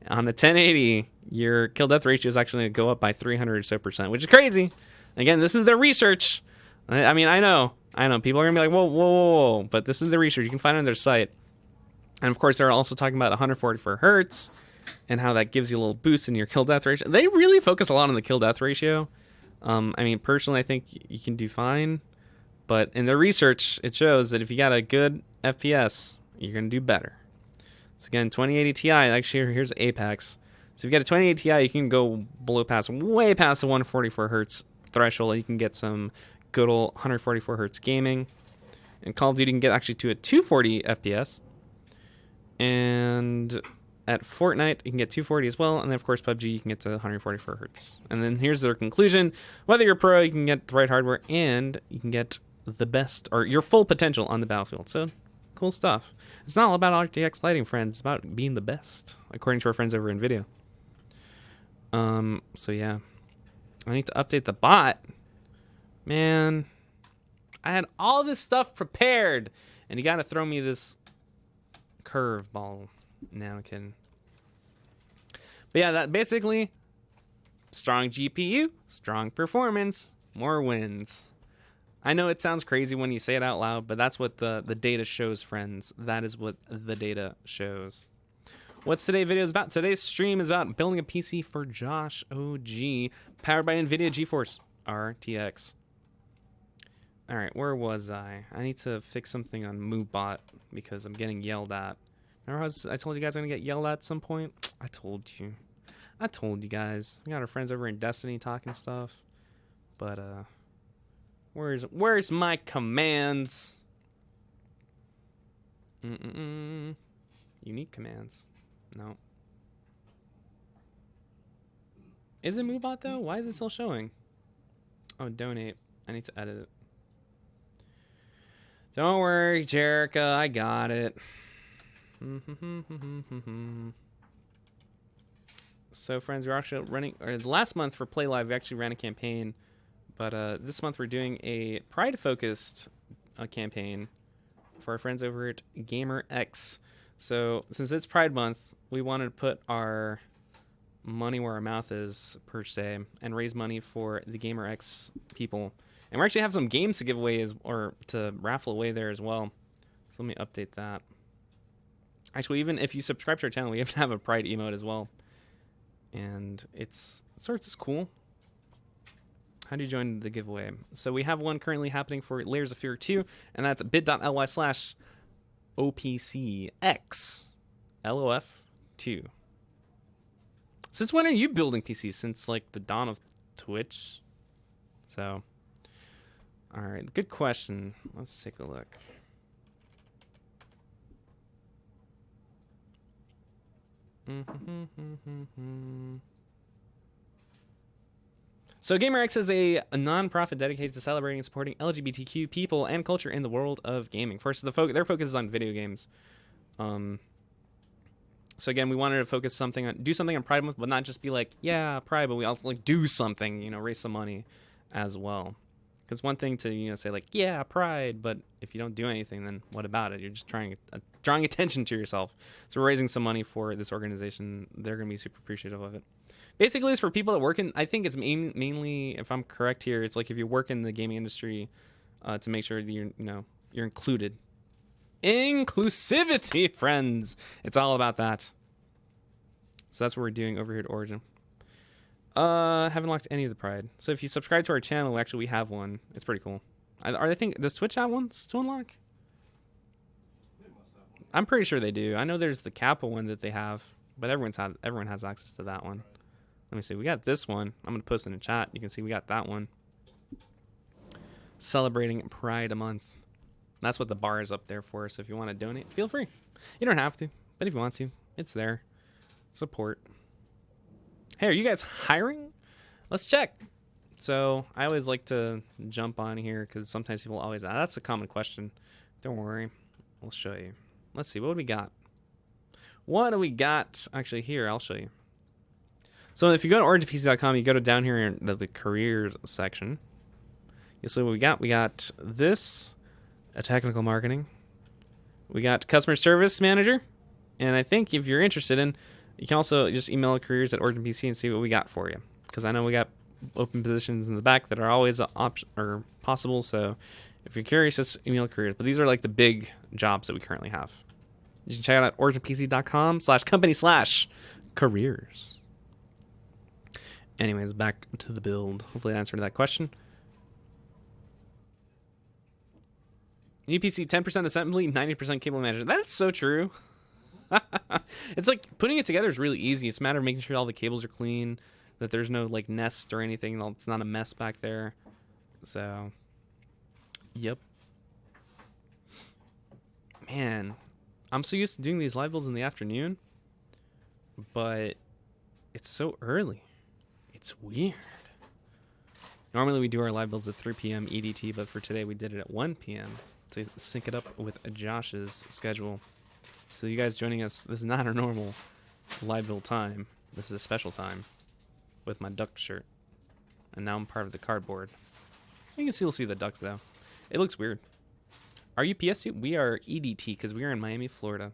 on a 1080, your kill death ratio is actually going to go up by 300 or so%, which is crazy. Again, this is their research. I mean, I know. People are going to be like, whoa. But this is the research. You can find it on their site. And of course, they're also talking about 144 hertz and how that gives you a little boost in your kill death ratio. They really focus a lot on the kill death ratio. I mean, personally, I think you can do fine. But in their research, it shows that if you got a good FPS, you're going to do better. So again, 2080 Ti, actually, here's Apex. So if you got a 2080 Ti, you can go way past the 144 hertz threshold. You can get some good old 144 hertz gaming. In Call of Duty, you can get actually to a 240 FPS. And at Fortnite, you can get 240 as well. And then, of course, PUBG, you can get to 144 hertz. And then here's their conclusion. Whether you're pro, you can get the right hardware, and you can get the best, or your full potential on the battlefield. So, cool stuff. It's not all about RTX lighting, friends. It's about being the best, according to our friends over NVIDIA. So yeah. I need to update the bot. Man, I had all this stuff prepared, and you gotta throw me this curveball. Now, kidding. But yeah, that basically, Strong GPU, strong performance, more wins. I know it sounds crazy when you say it out loud, but that's what the data shows, friends. That is what the data shows. What's today's video is about? Today's stream is about building a PC for JoshOG, powered by NVIDIA GeForce RTX. All right, where was I? I need to fix something on MooBot because I'm getting yelled at. Remember how I told you guys I'm gonna get yelled at some point? I told you. I told you guys. We got our friends over in Destiny talking stuff. But where's my commands? Unique commands. No. Is it MooBot though? Why is it still showing? Oh, donate. I need to edit it. Don't worry, Jerica. I got it. So, friends, we're actually running. Or last month for Play Live, we actually ran a campaign, but this month we're doing a Pride-focused campaign for our friends over at GamerX. So, since it's Pride Month, we wanted to put our money where our mouth is, per se, and raise money for the GamerX people. And we actually have some games to give away or to raffle away there as well. So let me update that. Actually, even if you subscribe to our channel, we have to have a Pride emote as well. And it's sort of just cool. How do you join the giveaway? So we have one currently happening for Layers of Fear 2, and that's bit.ly/OPCXLOF2. Since when are you building PCs? Since like the dawn of Twitch? So, all right, good question. Let's take a look. So GamerX is a non-profit dedicated to celebrating and supporting LGBTQ people and culture in the world of gaming. First, their focus is on video games. So again, we wanted to do something on Pride Month, but not just be like, yeah, Pride, but we also like do something, raise some money as well. Because one thing to say like, yeah, Pride, but if you don't do anything, then what about it? You're just drawing attention to yourself. So we're raising some money for this organization. They're going to be super appreciative of it. Basically, it's for people that work in. I think it's mainly, if I'm correct here, it's like if you work in the gaming industry, to make sure that you're included. Inclusivity, friends. It's all about that. So that's what we're doing over here at Origin. Haven't locked any of the Pride. So if you subscribe to our channel, actually we have one. It's pretty cool. Does Twitch have one to unlock? I'm pretty sure they do. I know there's the Kappa one that they have, but everyone has access to that one. Let me see. We got this one. I'm gonna post it in the chat. You can see we got that one. Celebrating Pride a month. That's what the bar is up there for. So if you want to donate, feel free. You don't have to, but if you want to, it's there. Support. Hey, are you guys hiring? Let's check. So I always like to jump on here because sometimes people always ask. That's a common question. Don't worry. We'll show you. Let's see. What do we got? What do we got? Actually, here, I'll show you. So if you go to originpc.com, you go to down here in the careers section. You'll see what we got. We got this, a technical marketing. We got customer service manager. And I think if you're interested in, you can also just email careers at Origin PC and see what we got for you. Because I know we got open positions in the back that are always possible. So if you're curious, just email careers. But these are like the big jobs that we currently have. You can check it out at originpc.com/company/careers. Anyways, back to the build. Hopefully I answered that question. New PC, 10% assembly, 90% cable management. That's so true. It's like putting it together is really easy. It's a matter of making sure all the cables are clean, that there's no like nest or anything. It's not a mess back there. So, yep. Man, I'm so used to doing these live builds in the afternoon, but it's so early. It's weird. Normally we do our live builds at 3 p.m. EDT, but for today we did it at 1 p.m. to sync it up with Josh's schedule. So you guys joining us, this is not our normal live build time. This is a special time with my duck shirt. And now I'm part of the cardboard. You can still see the ducks though. It looks weird. Are you PS2? We are EDT because we are in Miami, Florida.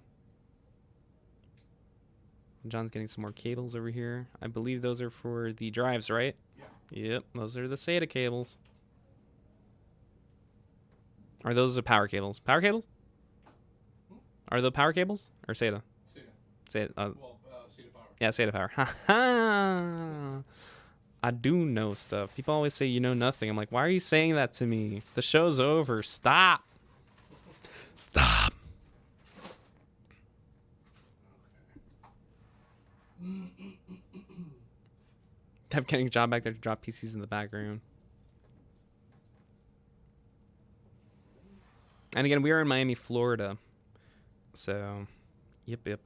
John's getting some more cables over here. I believe those are for the drives, right? Yeah. Yep, those are the SATA cables. Are those the power cables? Power cables? Are the power cables or SATA? SATA. SATA. Well, SATA power. Yeah, SATA power. Ha ha. I do know stuff. People always say you know nothing. I'm like, why are you saying that to me? The show's over. Stop. Stop. Have getting a job back there to drop PCs in the back room. And again, we are in Miami, Florida. So, yep.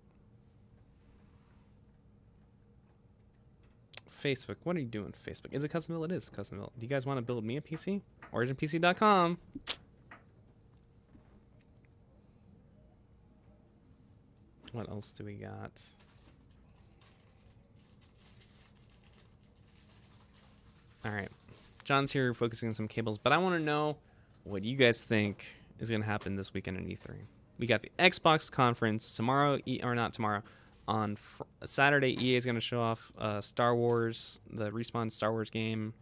Facebook. What are you doing, Facebook? Is it custom build? It is custom build. Do you guys want to build me a PC? OriginPC.com. What else do we got? All right. John's here focusing on some cables, but I want to know what you guys think is going to happen this weekend in E3. We got the Xbox conference tomorrow, or not tomorrow. On Saturday, EA is going to show off Star Wars, the Respawn Star Wars game.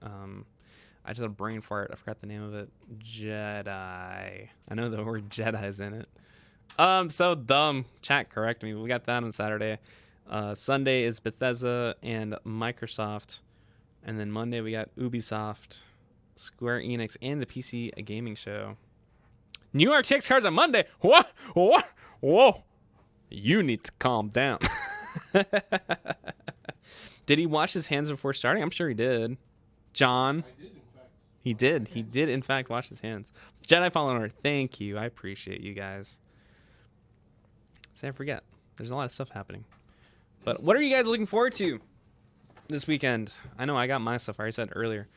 I just had a brain fart. I forgot the name of it. Jedi. I know the word Jedi is in it. So dumb. Chat, correct me. We got that on Saturday. Sunday is Bethesda and Microsoft. And then Monday we got Ubisoft, Square Enix, and the PC Gaming Show. New RTX cards on Monday. What? Whoa. You need to calm down. Did he wash his hands before starting? I'm sure he did. John. I did, in fact. He did. He did, in fact, wash his hands. Jedi Fallen Order. Thank you. I appreciate you guys. Say I forget. There's a lot of stuff happening. But what are you guys looking forward to this weekend? I know I got my stuff. I already said earlier.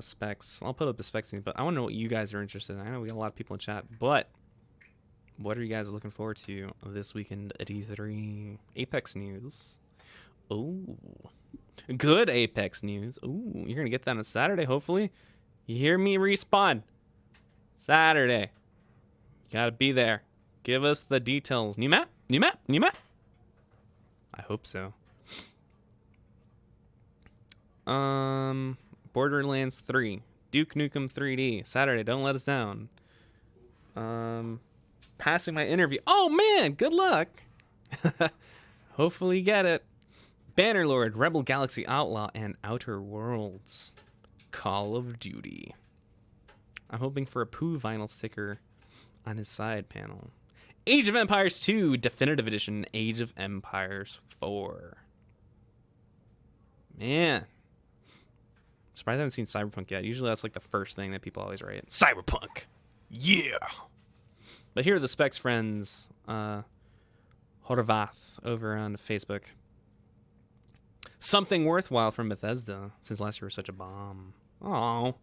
Specs. I'll put up the specs thing, but I want to know what you guys are interested in. I know we got a lot of people in chat, but what are you guys looking forward to this weekend at E3? Apex news. Ooh. Good Apex news. Ooh, you're going to get that on Saturday, hopefully. You hear me? Respawn. Saturday. You got to be there. Give us the details. New map? New map? New map? I hope so. Borderlands 3. Duke Nukem 3D. Saturday. Don't let us down. Passing my interview. Oh, man. Good luck. Hopefully you get it. Bannerlord, Rebel Galaxy Outlaw, and Outer Worlds. Call of Duty. I'm hoping for a Pooh vinyl sticker on his side panel. Age of Empires 2 Definitive Edition. Age of Empires 4. Man. Surprised I haven't seen Cyberpunk yet. Usually that's like the first thing that people always write. Cyberpunk. Yeah. But here are the specs, friends. Horvath over on Facebook. Something worthwhile from Bethesda since last year was such a bomb. Oh,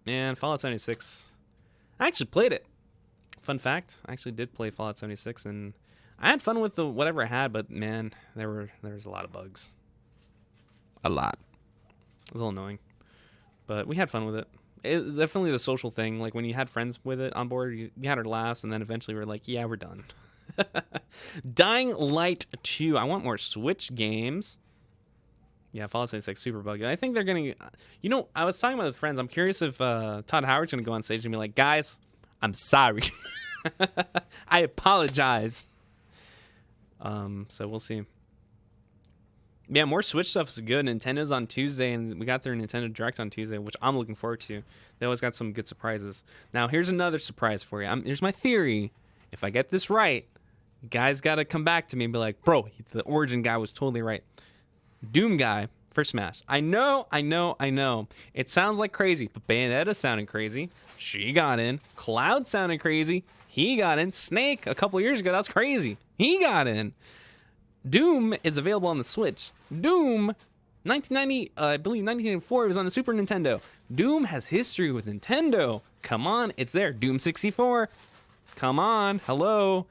man, Fallout 76. I actually played it. Fun fact, I actually did play Fallout 76, and I had fun with the whatever I had, but man, there was a lot of bugs. A lot. It was a little annoying, but we had fun with it. It definitely the social thing. Like when you had friends with it on board, you had our laughs, and then eventually we're like, yeah, we're done. Dying Light 2. I want more Switch games. Yeah, Fallout 76 super buggy. I think they're gonna. You know, I was talking with friends. I'm curious if Todd Howard's gonna go on stage and be like, "Guys, I'm sorry. I apologize." So we'll see. Yeah, more Switch stuff is good. Nintendo's on Tuesday, and we got their Nintendo Direct on Tuesday, which I'm looking forward to. They always got some good surprises. Now, here's another surprise for you. Here's my theory. If I get this right, you guys got to come back to me and be like, bro, the Origin guy was totally right. Doom guy for Smash. I know. It sounds like crazy, but Bayonetta sounded crazy. She got in. Cloud sounded crazy. He got in. Snake, a couple years ago, that's crazy. He got in. Doom is available on the Switch. Doom, 1990, I believe 1994, it was on the Super Nintendo. Doom has history with Nintendo. Come on, it's there. Doom 64. Come on, hello.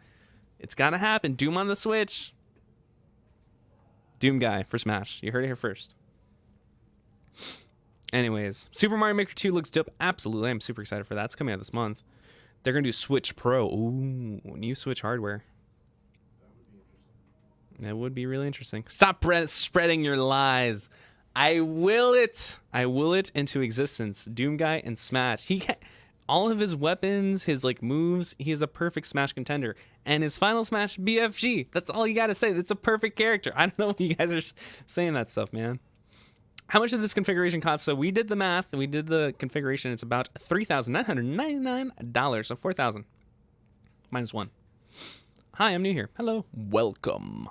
It's gotta happen. Doom on the Switch. Doom guy for Smash. You heard it here first. Anyways, Super Mario Maker 2 looks dope. Absolutely, I'm super excited for that. It's coming out this month. They're gonna do Switch Pro. Ooh, new Switch hardware. That would be really interesting. Stop spreading your lies. I will it. I will it into existence. Doom Guy and Smash. He can all of his weapons, his like moves. He is a perfect Smash contender. And his final Smash, BFG. That's all you gotta say. That's a perfect character. I don't know why you guys are saying that stuff, man. How much did this configuration cost? So we did the math. We did the configuration. It's about $3,999. So $4,000 minus 1. Hi, I'm new here. Hello. Welcome.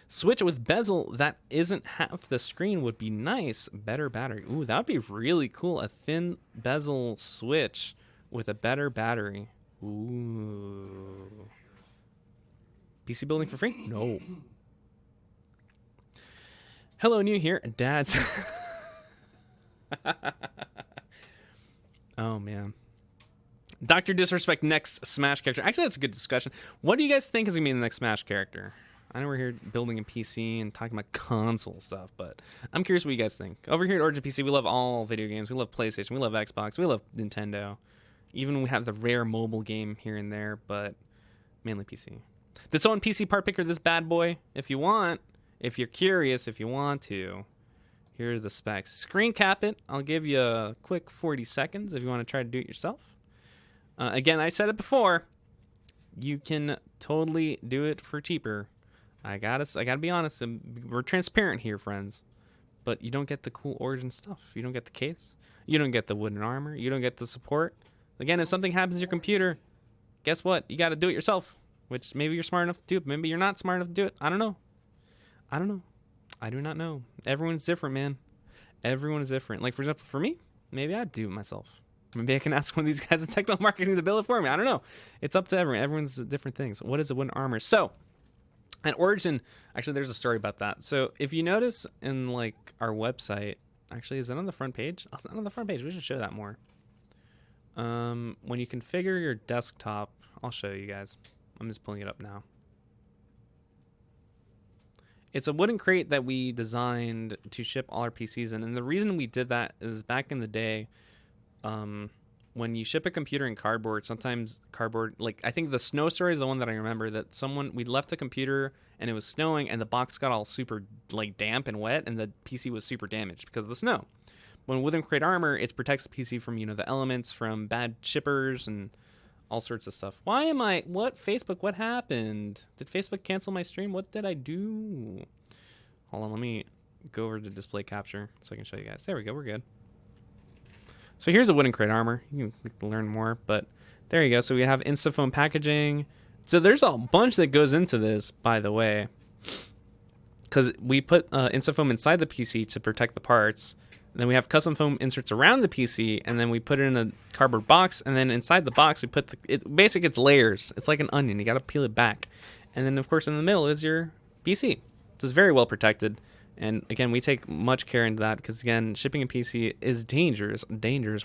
Switch with bezel that isn't half the screen would be nice. Better battery. Ooh, that would be really cool. A thin bezel Switch with a better battery. Ooh. PC building for free? No. Hello, new here. Dad's. Oh, man. Dr. Disrespect, next Smash character. Actually, that's a good discussion. What do you guys think is going to be the next Smash character? I know we're here building a PC and talking about console stuff, but I'm curious what you guys think. Over here at Origin PC, we love all video games. We love PlayStation. We love Xbox. We love Nintendo. Even we have the rare mobile game here and there, but mainly PC. This own PC part picker, this bad boy, if you want. If you're curious, if you want to. Here's the specs. Screen cap it. I'll give you a quick 40 seconds if you want to try to do it yourself. Again, I said it before. You can totally do it for cheaper. I gotta be honest. We're transparent here, friends. But you don't get the cool Origin stuff. You don't get the case. You don't get the wooden armor. You don't get the support. Again, if something happens to your computer, guess what? You got to do it yourself. Which maybe you're smart enough to do it. Maybe you're not smart enough to do it. I don't know. I don't know. I do not know. Everyone's different, man. Everyone is different. Like, for example, for me, maybe I'd do it myself. Maybe I can ask one of these guys in technical marketing to build it for me. I don't know. It's up to everyone. Everyone's different things. What is a wooden armor? So, at Origin, actually, there's a story about that. So, if you notice in, like, our website, actually, is that on the front page? Oh, it's not on the front page. We should show that more. When you configure your desktop, I'll show you guys. I'm just pulling it up now. It's a wooden crate that we designed to ship all our PCs in. And the reason we did that is back in the day, when you ship a computer in cardboard, sometimes cardboard, like I think the snow story is the one that I remember, that we left a computer and it was snowing and the box got all super like damp and wet and the PC was super damaged because of the snow. When wooden crate armor, it protects the PC from, the elements, from bad shippers and all sorts of stuff. What happened? Did Facebook cancel my stream? What did I do? Hold on, let me go over to display capture so I can show you guys. There we go, we're good. So here's a wooden crate armor. You can learn more, but there you go. So we have InstaFoam packaging. So there's a bunch that goes into this, by the way, because we put InstaFoam inside the PC to protect the parts. And then we have custom foam inserts around the PC, and then we put it in a cardboard box, and then inside the box we put basically it's layers. It's like an onion. You got to peel it back. And then of course in the middle is your PC. So it's very well protected. And again, we take much care into that because again, shipping a PC is dangerous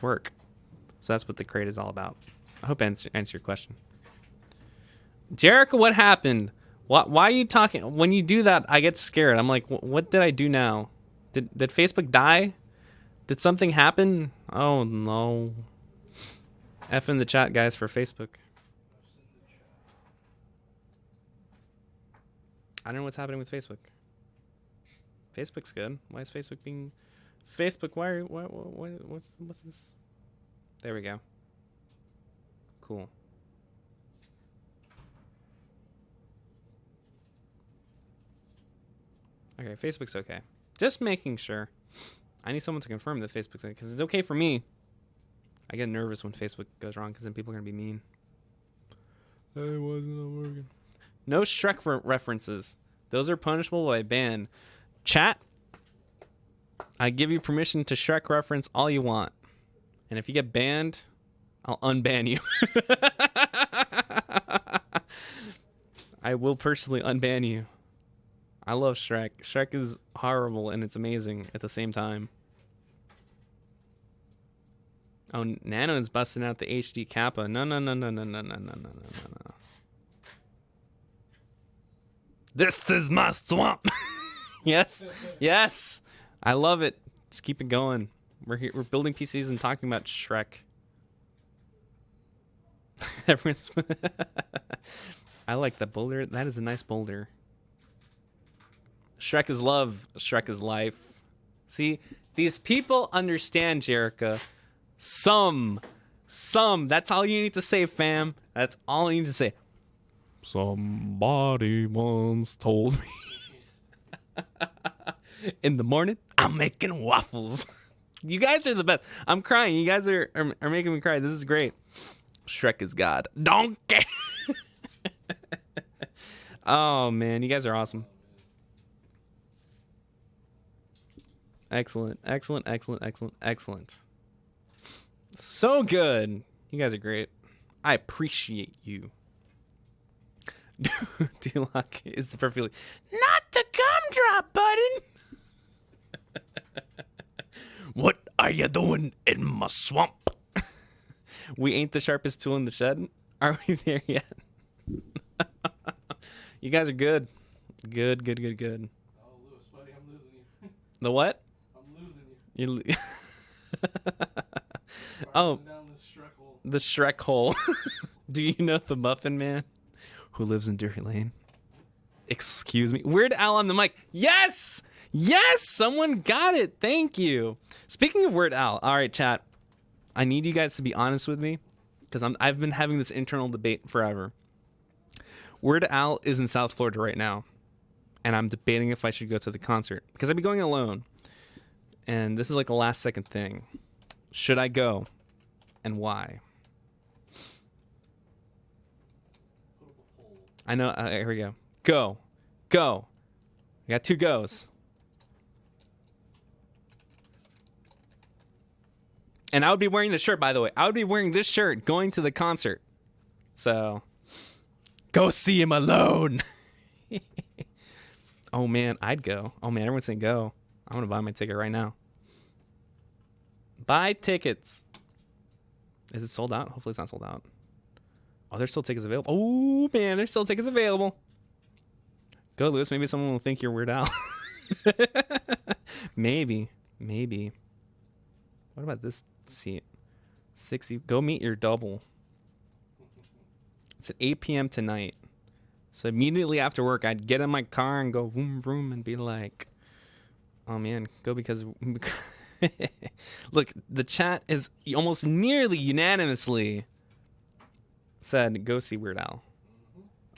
work. So that's what the crate is all about. I hope I answer your question. Jericho, what happened? Why are you talking? When you do that, I get scared. I'm like, what did I do now? Did Facebook die? Did something happen? Oh no. F in the chat, guys, for Facebook. I don't know what's happening with Facebook. Facebook's good. Why is Facebook being... Facebook, what's this? There we go. Cool. Okay, Facebook's okay. Just making sure. I need someone to confirm that Facebook's okay, because it's okay for me. I get nervous when Facebook goes wrong, because then people are going to be mean. It wasn't working. No Shrek references. Those are punishable by ban. Chat, I give you permission to Shrek reference all you want. And if you get banned, I'll unban you. I will personally unban you. I love Shrek. Shrek is horrible and it's amazing at the same time. Oh, Nano is busting out the HD Kappa. No. This is my swamp. Yes. I love it. Just keep it going. We're here. We're building PCs and talking about Shrek. Everyone's I like the boulder. That is a nice boulder. Shrek is love. Shrek is life. See, these people understand, Jerica. Some. That's all you need to say, fam. That's all you need to say. Somebody once told me. In the morning, I'm making waffles. You guys are the best. I'm crying. You guys are making me cry. This is great. Shrek is God. Donkey. Oh, man. You guys are awesome. Excellent. So good. You guys are great. I appreciate you. D-Lock is the perfectly not the gumdrop button. What are you doing in my swamp? We ain't the sharpest tool in the shed. Are we there yet? You guys are good. Good. Oh, Lewis, buddy, I'm losing you. The what? I'm losing you. Oh, Down this Shrek hole. the Shrek hole. Do you know the Muffin Man who lives in Drury Lane? Excuse me. Weird Al on the mic. Yes! Someone got it. Thank you. Speaking of Weird Al, all right, chat. I need you guys to be honest with me because I've been having this internal debate forever. Weird Al is in South Florida right now, and I'm debating if I should go to the concert because I'd be going alone. And this is like a last second thing. Should I go? And why? I know. Here we go. Go. I got 2 goes. And I would be wearing this shirt, by the way. I would be wearing this shirt going to the concert. So, go see him alone. Oh, man, I'd go. Oh, man, everyone's saying go. I'm going to buy my ticket right now. Buy tickets. Is it sold out? Hopefully it's not sold out. Oh, there's still tickets available. Oh, man, there's still tickets available. Go, Lewis. Maybe someone will think you're Weird Al. Maybe. What about this seat? 60. Go meet your double. It's at 8 p.m. tonight. So immediately after work, I'd get in my car and go vroom, vroom and be like, oh, man, go because... Look, the chat is almost nearly unanimously said go see Weird Al.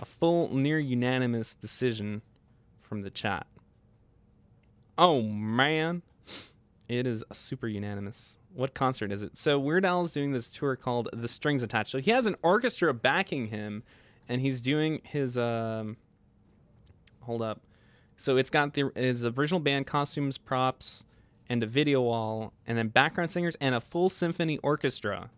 A full near unanimous decision from the chat. Oh man, it is super unanimous. What concert is it? So Weird Al is doing this tour called The Strings Attached. So he has an orchestra backing him, and he's doing his hold up. So it's got his original band costumes, props, and a video wall, and then background singers and a full symphony orchestra.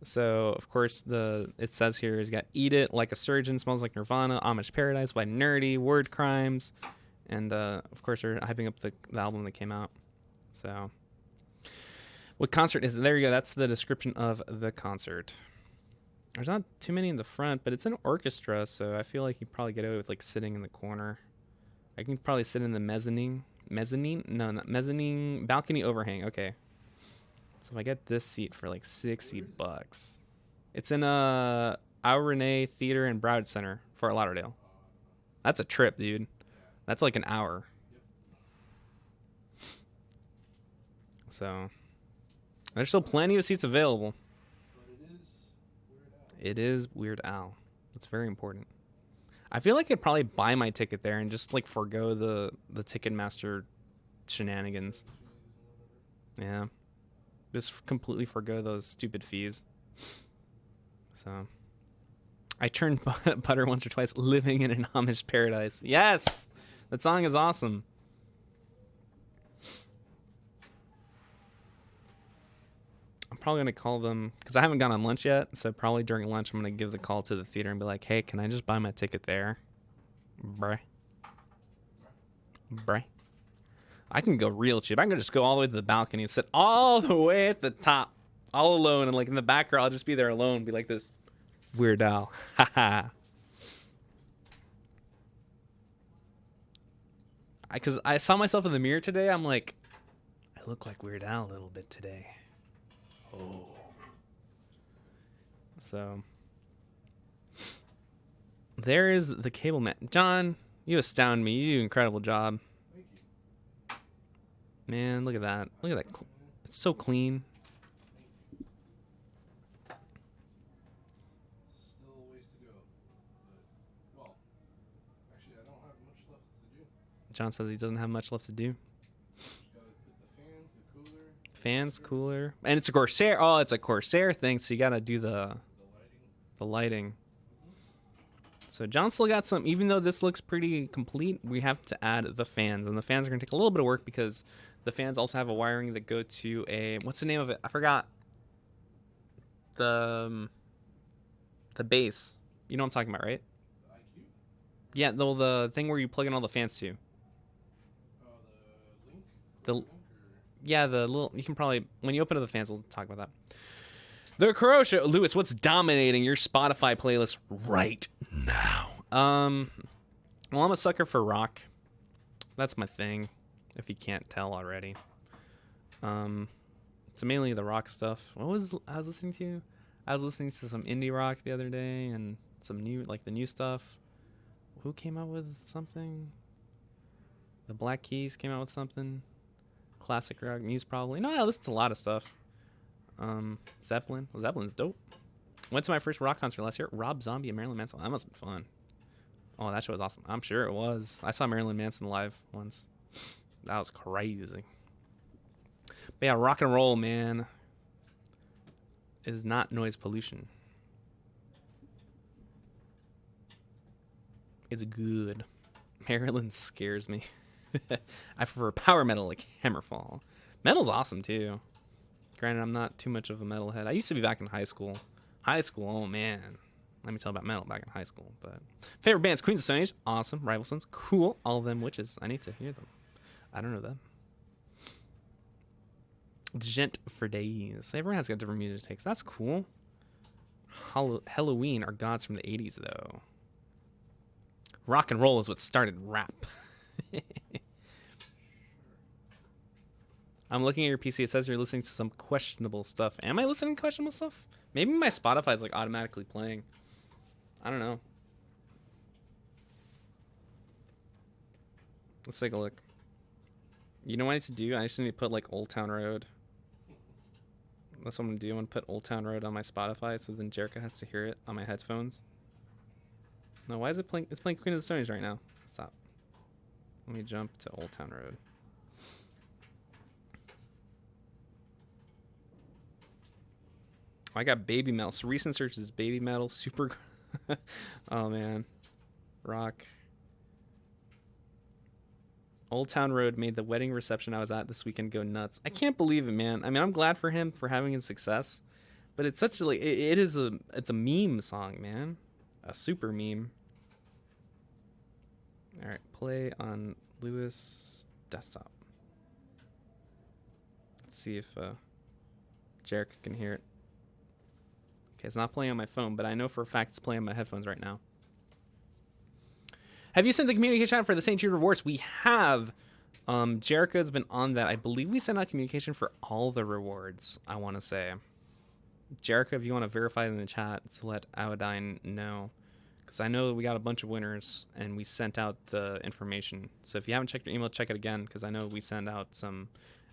So, of course, it says here he's got Eat It, Like a Surgeon, Smells Like Nirvana, Amish Paradise, White Nerdy, Word Crimes, and, of course, they're hyping up the album that came out. So, what concert is it? There you go. That's the description of the concert. There's not too many in the front, but it's an orchestra, so I feel like you probably get away with, like, sitting in the corner. I can probably sit in the mezzanine. No, not mezzanine. Balcony overhang. Okay. So if I get this seat for like $60, it's in a Renee Theater and Broward Center, Fort Lauderdale. That's a trip, dude. That's like an hour. So there's still plenty of seats available. It is Weird Al. That's very important. I feel like I'd probably buy my ticket there and just like forego the Ticketmaster shenanigans. Yeah. Just completely forego those stupid fees. So I turned butter once or twice, living in an Amish paradise. Yes! That song is awesome. I'm probably going to call them, because I haven't gone on lunch yet, so probably during lunch I'm going to give the call to the theater and be like, hey, can I just buy my ticket there? Bruh. I can go real cheap. I can just go all the way to the balcony and sit all the way at the top, all alone, and like in the back row, I'll just be there alone, be like this Weird Al. Haha. Because I saw myself in the mirror today, I'm like, I look like Weird Al a little bit today. Oh. So. There is the cable man. John, you astound me. You do an incredible job. Thank you. Man, look at that. Look at that. It's so clean. Still a ways to go. But, well, actually, I don't have much left to do. John says he doesn't have much left to do. Just gotta put the fans, the cooler, Fans, cooler. And it's a Corsair. Oh, it's a Corsair thing, so you gotta do the lighting. the lighting. So John still got some, even though this looks pretty complete, we have to add the fans. And the fans are gonna take a little bit of work because the fans also have a wiring that go to a, what's the name of it? I forgot. The base. You know what I'm talking about, right? The IQ? Yeah, the thing where you plug in all the fans to. Oh, the link? The Link or... Yeah, the little, you can probably, when you open up the fans, we'll talk about that. The Croatia, Lewis, what's dominating your Spotify playlist right now? Well, I'm a sucker for rock. That's my thing, if you can't tell already. It's mainly the rock stuff. I was listening to? I was listening to some indie rock the other day and some new, like the new stuff. Who came out with something? The Black Keys came out with something. Classic rock, Muse probably. No, I listened to a lot of stuff. Zeppelin. Well, Zeppelin's dope. Went to my first rock concert last year. Rob Zombie and Marilyn Manson. That must have been fun. Oh, that show was awesome. I'm sure it was. I saw Marilyn Manson live once. That was crazy. But yeah, rock and roll, man, is not noise pollution. It's good. Marilyn scares me. I prefer power metal like Hammerfall. Metal's awesome too. Granted, I'm not too much of a metalhead. I used to be back in high school. High school, oh man. Let me tell about metal back in high school. But favorite bands, Queens of Stone Age, awesome. Rival Sons, cool. All of them witches. I need to hear them. I don't know them. Gent for days. Everyone has got different music takes. That's cool. Halloween are gods from the 80s though. Rock and roll is what started rap. I'm looking at your PC. It says you're listening to some questionable stuff. Am I listening to questionable stuff? Maybe my Spotify is like automatically playing. I don't know. Let's take a look. You know what I need to do? I just need to put like Old Town Road. That's what I'm gonna do. I'm gonna put Old Town Road on my Spotify, so then Jerica has to hear it on my headphones. No, why is it playing? It's playing Queen of the Stone Age right now. Stop. Let me jump to Old Town Road. I got baby metal. So recent searches: baby metal, super. Oh man, rock. Old Town Road made the wedding reception I was at this weekend go nuts. I can't believe it, man. I mean, I'm glad for him for having his success, but it's such a like it's a meme song, man, a super meme. All right, play on Lewis desktop. Let's see if Jerica can hear it. Okay, it's not playing on my phone, but I know for a fact it's playing on my headphones right now. Have you sent the communication out for the St. Jude rewards? We have. Jerica has been on that. I believe we sent out communication for all the rewards, I want to say. Jerica, if you want to verify in the chat to let Awadine know. Because I know we got a bunch of winners, and we sent out the information. So if you haven't checked your email, check it again, because I know we send out some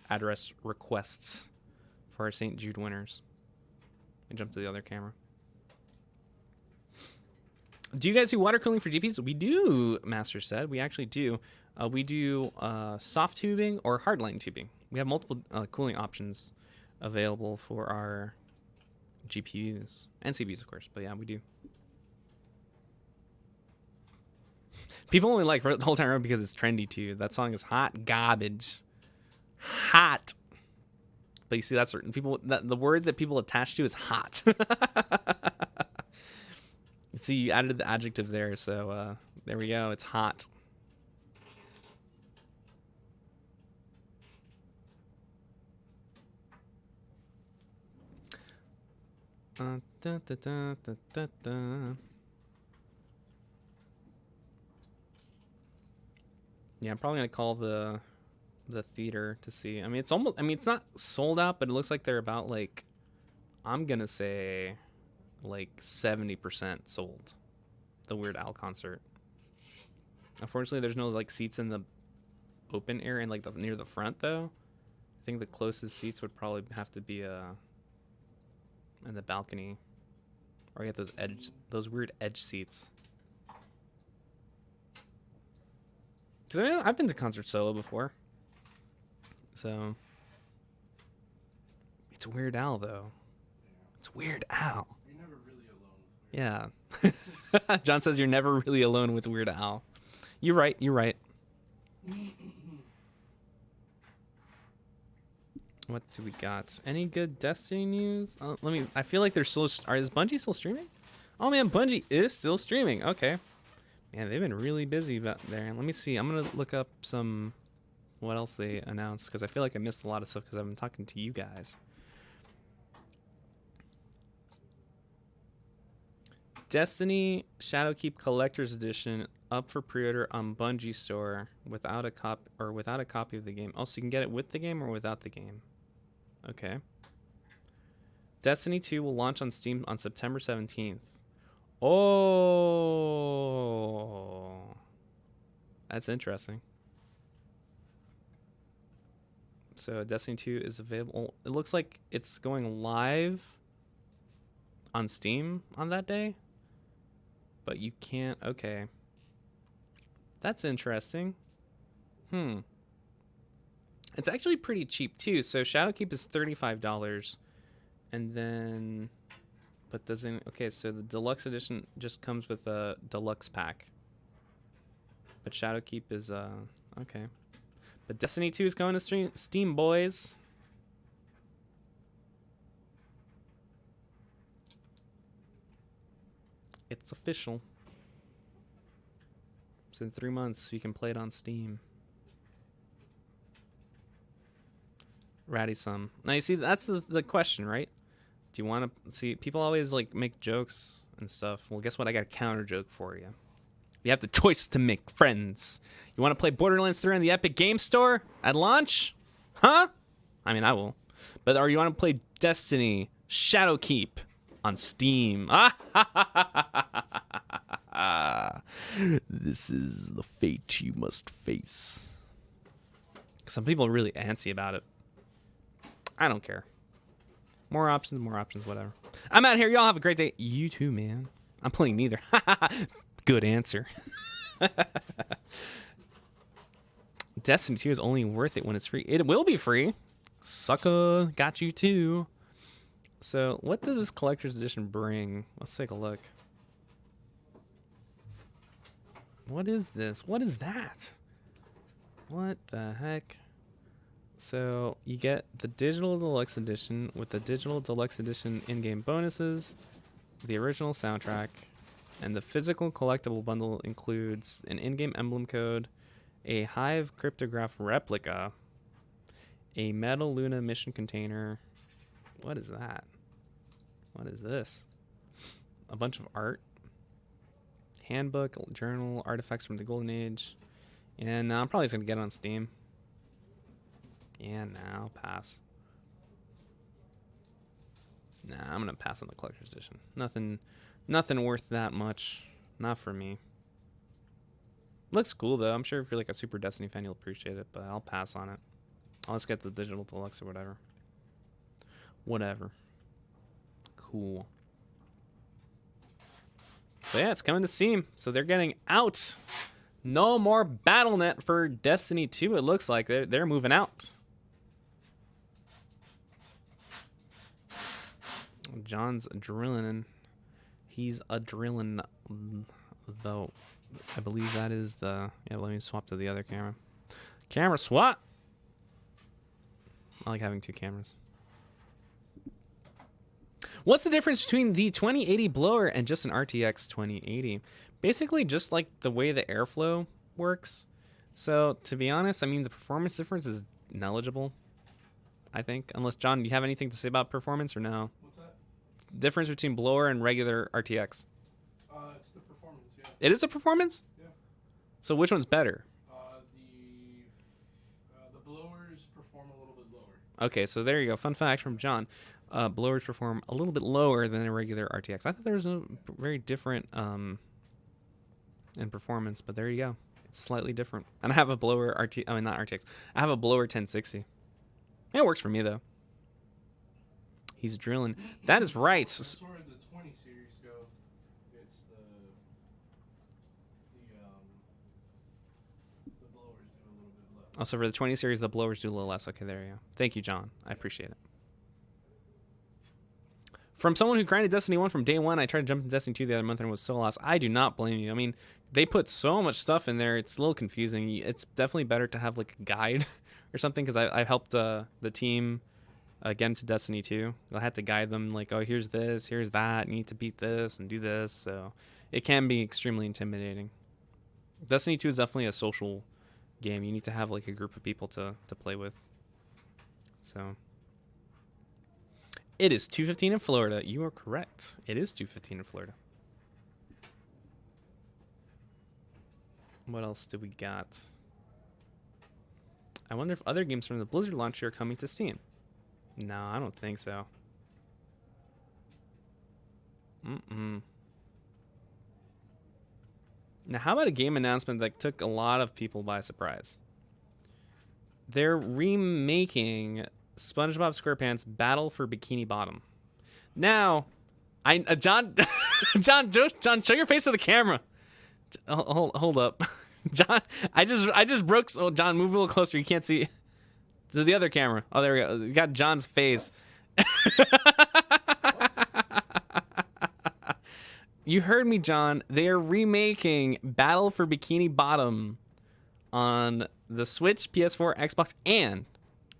address requests for our St. Jude winners. Let me jump to the other camera. Do you guys do water cooling for GPUs? We do, Master said. We actually do. We do soft tubing or hardline tubing. We have multiple cooling options available for our GPUs and CPUs, of course. But yeah, we do. People only like the whole time around because it's trendy too. That song is hot garbage. Hot. But you see, that's people. The word that people attach to is hot. See, you added the adjective there, so there we go. It's hot. Da, da, da, da, da, da. Yeah, I'm probably gonna call the theater to see. I mean, it's almost. I mean, it's not sold out, but it looks like they're about like. I'm gonna say, like 70% sold. the Weird Al concert. Unfortunately, there's no like seats in the open area and like near the front though. I think the closest seats would probably have to be in the balcony, or get those weird edge seats. Cause I mean, I've been to concert solo before, so it's Weird Al though. It's Weird Al. You're never really alone with Weird Yeah. John says you're never really alone with Weird Al. You're right. You're right. What do we got? Any good Destiny news? I feel like they're still. Is Bungie still streaming? Oh man, Bungie is still streaming. Okay. Man, they've been really busy back there. Let me see. I'm gonna look up what else they announced, because I feel like I missed a lot of stuff because I've been talking to you guys. Destiny Shadowkeep Collector's Edition up for pre-order on Bungie Store without a copy of the game. Also, you can get it with the game or without the game. Okay. Destiny 2 will launch on Steam on September 17th. Oh, that's interesting. So Destiny 2 is available. It looks like it's going live on Steam on that day, but you can't. Okay, that's interesting. It's actually pretty cheap too. So Shadowkeep is $35, and then, but doesn't. Okay, so the deluxe edition just comes with a deluxe pack, but Shadowkeep is okay. But Destiny 2 is going to Steam, boys. It's official. So in 3 months, you can play it on Steam. Ratty some. Now you see, that's the question, right? Do you want to see? People always like make jokes and stuff. Well, guess what? I got a counter joke for you. You have the choice to make friends. You want to play Borderlands 3 on the Epic Game Store at launch? Huh? I mean, I will. But or you want to play Destiny Shadowkeep on Steam? This is the fate you must face. Some people are really antsy about it. I don't care. More options, whatever. I'm out here. Y'all have a great day. You too, man. I'm playing neither. Good answer. Destiny 2 is only worth it when it's free. It will be free. Sucker, got you too. So, what does this collector's edition bring? Let's take a look. What is this? What is that? What the heck? So, you get the digital deluxe edition with the digital deluxe edition in-game bonuses, the original soundtrack, and the physical collectible bundle includes an in-game emblem code, a Hive cryptograph replica, a Metal Luna mission container. What is that? What is this? A bunch of art, handbook, journal, artifacts from the Golden Age. And I'm probably just going to get it on Steam. Yeah, nah, I'll pass. Nah, I'm going to pass on the collector's edition. Nothing worth that much. Not for me. Looks cool, though. I'm sure if you're like a super Destiny fan, you'll appreciate it, but I'll pass on it. I'll just get the digital deluxe or whatever. Whatever. Cool. But yeah, it's coming to Steam, so they're getting out. No more BattleNet for Destiny 2, it looks like. They're moving out. John's drilling. He's a drilling, though. I believe that is the... Yeah, let me swap to the other camera. Camera swap! I like having two cameras. What's the difference between the 2080 blower and just an RTX 2080? Basically, just like the way the airflow works. So, to be honest, I mean, the performance difference is negligible, I think. Unless, John, do you have anything to say about performance or no? What's that? Difference between blower and regular RTX. It's the performance, yeah. It is a performance? Yeah. So which one's better? The blowers perform a little bit lower. Okay, so there you go. Fun fact from John. Blowers perform a little bit lower than a regular RTX. I thought there was a very different in performance, but there you go. It's slightly different. And I have a blower I mean, not RTX. I have a blower 1060. It works for me though. He's drilling. That is right. As far as the 20 series go, it's the blowers do a little bit less. Also, for the 20 series, the blowers do a little less. Okay, there you go. Thank you, John. I appreciate it. From someone who grinded Destiny 1 from day one, I tried to jump into Destiny 2 the other month and was so lost. I do not blame you. I mean, they put so much stuff in there. It's a little confusing. It's definitely better to have like a guide or something, because I helped the team get into Destiny 2. I had to guide them like, oh, here's this, here's that. You need to beat this and do this. So it can be extremely intimidating. Destiny 2 is definitely a social game. You need to have like a group of people to play with. So it is 2:15 in Florida. You are correct. It is 2:15 in Florida. What else do we got? I wonder if other games from the Blizzard launcher are coming to Steam. No, I don't think so. Now, how about a game announcement that took a lot of people by surprise? They're remaking SpongeBob SquarePants Battle for Bikini Bottom. Now, John, John, show your face to the camera. Hold up. John, I just broke. Oh, John, move a little closer. You can't see to the other camera. Oh, there we go. You got John's face. You heard me, John. They are remaking Battle for Bikini Bottom on the Switch, PS4, Xbox, and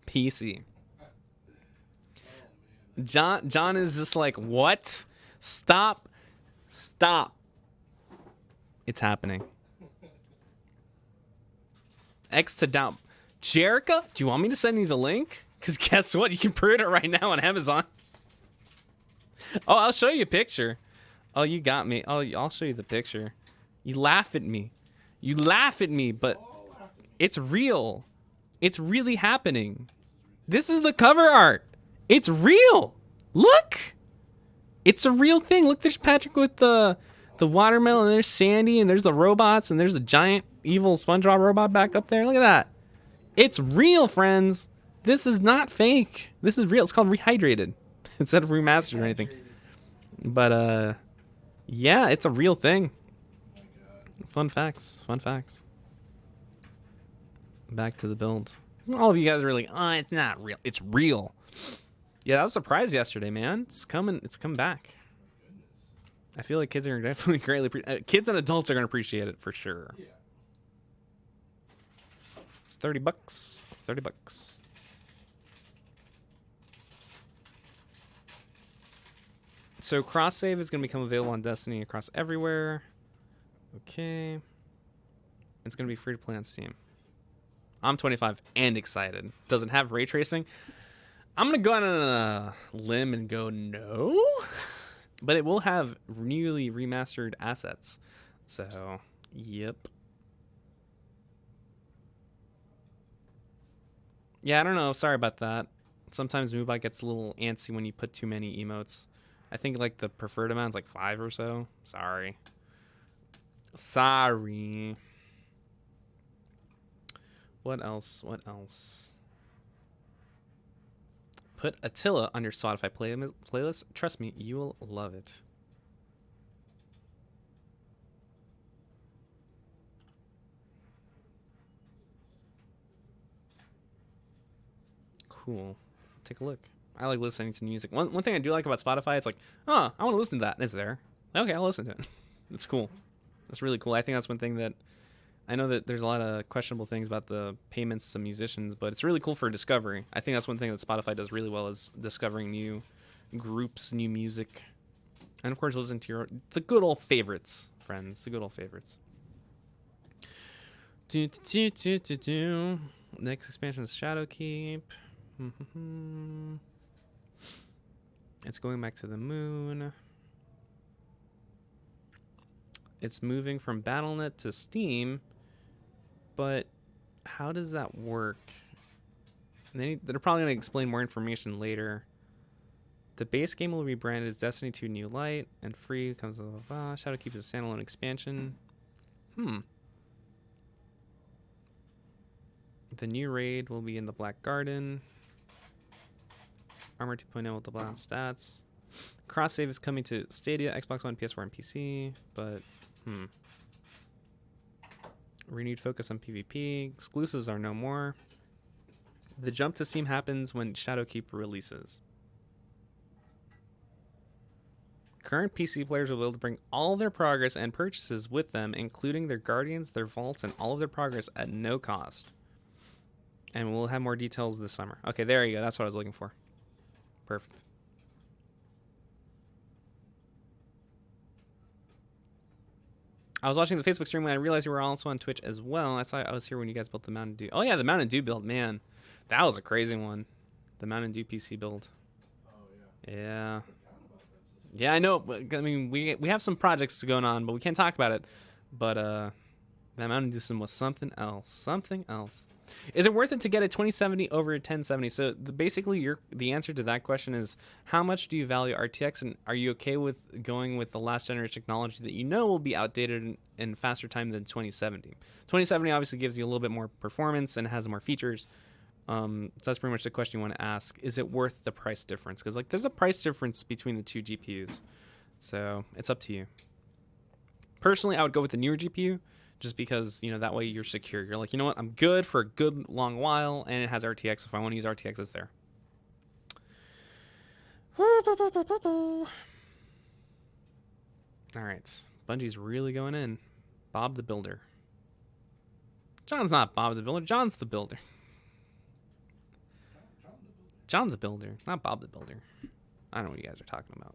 PC. John is just like, what? Stop. It's happening. X to down. Jerica, do you want me to send you the link? Because guess what? You can pre-order it right now on Amazon. Oh, I'll show you a picture. Oh, you got me. Oh, I'll show you the picture. You laugh at me. But it's real. It's really happening. This is the cover art. It's real. Look. It's a real thing. Look, there's Patrick with the watermelon, and there's Sandy, and there's the robots, and there's the giant evil SpongeBob robot back up there. Look at that. It's real, friends. This is not fake. This is real. It's called Rehydrated instead of remastered or anything. But yeah, it's a real thing. Fun facts. Back to the build. All of you guys are like, oh, it's not real. It's real. Yeah, that was a surprise yesterday, man. It's coming back. I feel like kids are definitely kids and adults are gonna appreciate it for sure. Yeah. It's $30. $30. So cross save is gonna become available on Destiny across everywhere. Okay. It's gonna be free to play on Steam. I'm 25 and excited. Does it have ray tracing? I'm gonna go out on a limb and go no. But it will have newly remastered assets. So, yep. Yeah, I don't know. Sorry about that. Sometimes MoveBot gets a little antsy when you put too many emotes. I think like the preferred amount is like 5 or so. Sorry. What else? Put Attila on your Spotify playlist. Trust me, you will love it. Cool. Take a look. I like listening to music. One thing I do like about Spotify, it's like, oh, I want to listen to that. And it's there. Okay, I'll listen to it. It's cool. That's really cool. I think that's one thing that I know that there's a lot of questionable things about the payments to musicians, but it's really cool for discovery. I think that's one thing that Spotify does really well, is discovering new groups, new music. And of course, listen to the good old favorites, friends. The good old favorites. Next expansion is Shadowkeep. It's going back to the moon. It's moving from BattleNet to Steam. But how does that work? They're probably going to explain more information later. The base game will be branded as Destiny 2 New Light, and free comes with Shadowkeep is a standalone expansion. The new raid will be in the Black Garden. Armor 2.0 with the balanced stats. Cross save is coming to Stadia, Xbox One, PS4, and PC. But renewed focus on PvP. Exclusives are no more. The jump to Steam happens when Shadowkeep releases. Current PC players will be able to bring all their progress and purchases with them, including their Guardians, their Vaults, and all of their progress at no cost. And we'll have more details this summer. Okay, there you go. That's what I was looking for. Perfect. I was watching the Facebook stream when I realized you were also on Twitch as well. That's why I was here when you guys built the Mountain Dew. Oh yeah, the Mountain Dew build, man. That was a crazy one. The Mountain Dew PC build. Oh yeah. Yeah. I forgot about that system. Yeah, I know. I mean, we have some projects going on, but we can't talk about it. But that Mountain Dew system was something else. Something else. Is it worth it to get a 2070 over a 1070? So basically, the answer to that question is, how much do you value RTX, and are you okay with going with the last generation technology that you know will be outdated in faster time than 2070? 2070 obviously gives you a little bit more performance and has more features. So that's pretty much the question you want to ask. Is it worth the price difference? Because like there's a price difference between the two GPUs. So it's up to you. Personally, I would go with the newer GPU just because, you know, that way you're secure. You're like, you know what? I'm good for a good long while, and it has RTX. If I want to use RTX, it's there. All right. Bungie's really going in. Bob the Builder. John's not Bob the Builder. John's the Builder. John the Builder, not Bob the Builder. I don't know what you guys are talking about.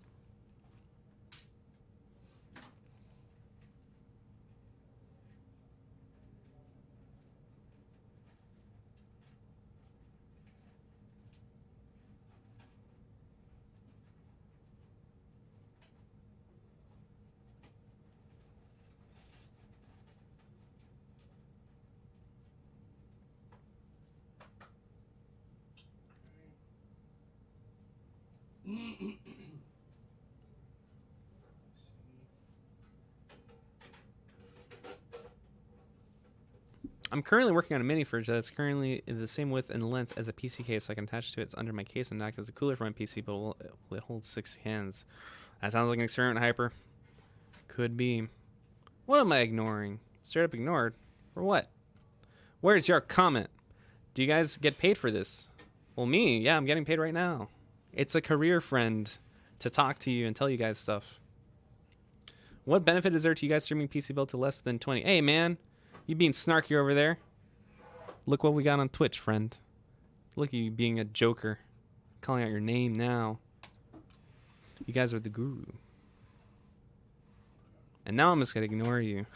I'm currently working on a mini fridge that's currently the same width and length as a PC case, so I can attach to it. It's under my case and act as a cooler for my PC, but will it hold 6 hands? That sounds like an experiment, Hyper. Could be. What am I ignoring? Straight up ignored? For what? Where's your comment? Do you guys get paid for this? Well, me, yeah, I'm getting paid right now. It's a career friend to talk to you and tell you guys stuff. What benefit is there to you guys streaming PC build to less than 20? Hey, man. You being snarky over there. Look what we got on Twitch, friend. Look at you being a joker. Calling out your name now. You guys are the guru. And now I'm just going to ignore you.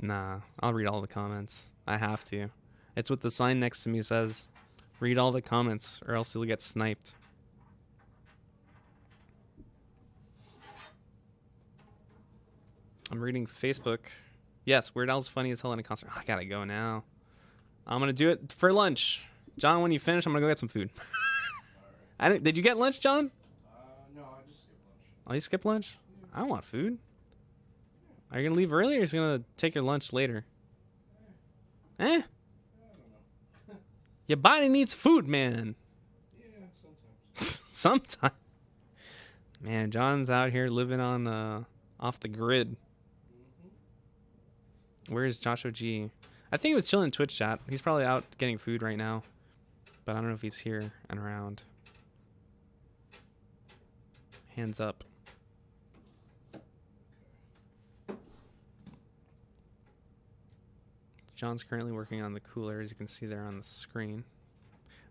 Nah, I'll read all the comments. I have to. It's what the sign next to me says. Read all the comments or else you'll get sniped. I'm reading Facebook. Yes, Weird Al's funny as hell in a concert. Oh, I gotta go now. I'm gonna do it for lunch. John, when you finish, I'm gonna go get some food. Did you get lunch, John? No, I just skipped lunch. Oh, you skip lunch? I want food. Are you gonna leave early or are you just gonna take your lunch later? Eh? I don't know. Your body needs food, man. Yeah, sometimes. Sometimes. Man, John's out here living on off the grid. Where's JoshOG? I think he was chilling in Twitch chat. He's probably out getting food right now. But I don't know if he's here and around. Hands up. John's currently working on the cooler, as you can see there on the screen.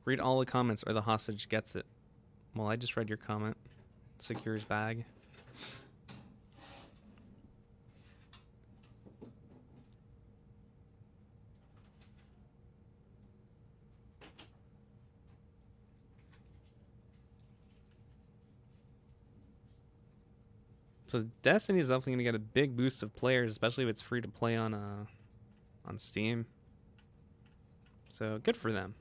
Read all the comments or the hostage gets it. Well, I just read your comment. Secures bag. So Destiny is definitely gonna get a big boost of players, especially if it's free to play on Steam. So good for them.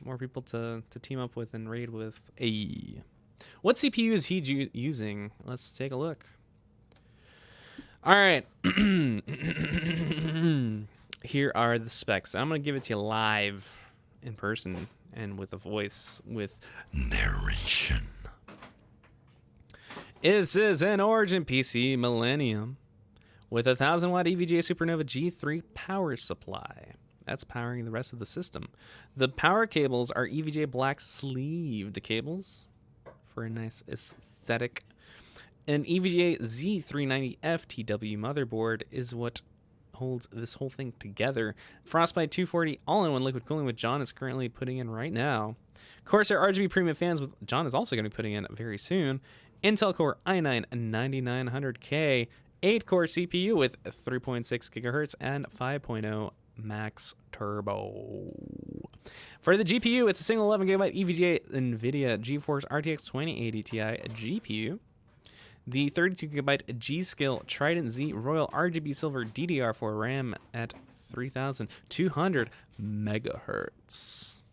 More people to team up with and raid with. Ayy. What CPU is he using? Let's take a look. All right. Here are the specs. I'm going to give it to you live in person and with a voice with narration. This is an Origin PC Millennium with a 1000-watt EVGA Supernova G3 power supply. That's powering the rest of the system. The power cables are EVGA black sleeved cables for a nice aesthetic. An EVGA Z390 FTW motherboard is what holds this whole thing together. Frostbite 240 all-in-one liquid cooling, which John is currently putting in right now. Corsair RGB premium fans, with John is also going to be putting in very soon. Intel Core i9 9900K 8-core CPU with 3.6 gigahertz and 5.0 max turbo. For the GPU, it's a single 11GB EVGA NVIDIA GeForce RTX 2080 Ti GPU. The 32GB G-Skill Trident Z Royal RGB Silver DDR4 RAM at 3200 megahertz.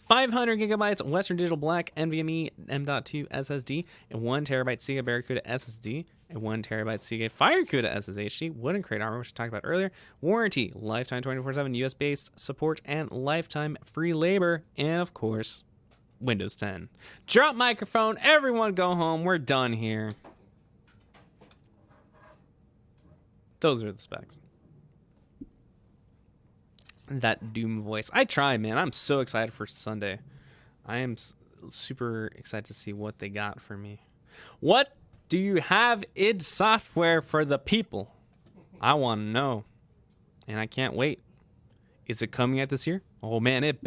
500GB Western Digital Black NVMe M.2 SSD, a 1TB Seagate Barracuda SSD, a 1TB Seagate Firecuda SSHD, wooden crate armor, which we talked about earlier, warranty, lifetime 24/7 US-based support, and lifetime free labor, and of course, Windows 10. Drop microphone, everyone go home, we're done here. Those are the specs. That Doom voice. I try, man. I'm so excited for Sunday. I am super excited to see what they got for me. What do you have id Software for the people? I want to know. And I can't wait. Is it coming out this year? Oh, man, it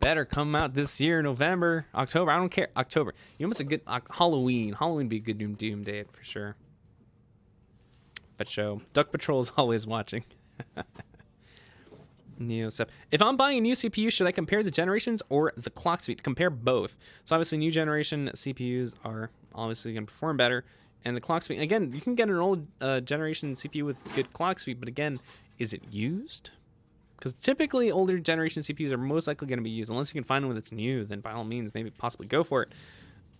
better come out this year, November, October. I don't care. October. You know what's a good... Halloween. Halloween would be a good Doom date for sure. But show. Duck Patrol is always watching. Neo stuff. If I'm buying a new CPU, should I compare the generations or the clock speed? Compare both. So obviously new generation CPUs are obviously going to perform better. And the clock speed, again, you can get an old generation CPU with good clock speed, but again, is it used? Because typically older generation CPUs are most likely going to be used. Unless you can find one that's new, then by all means, maybe possibly go for it.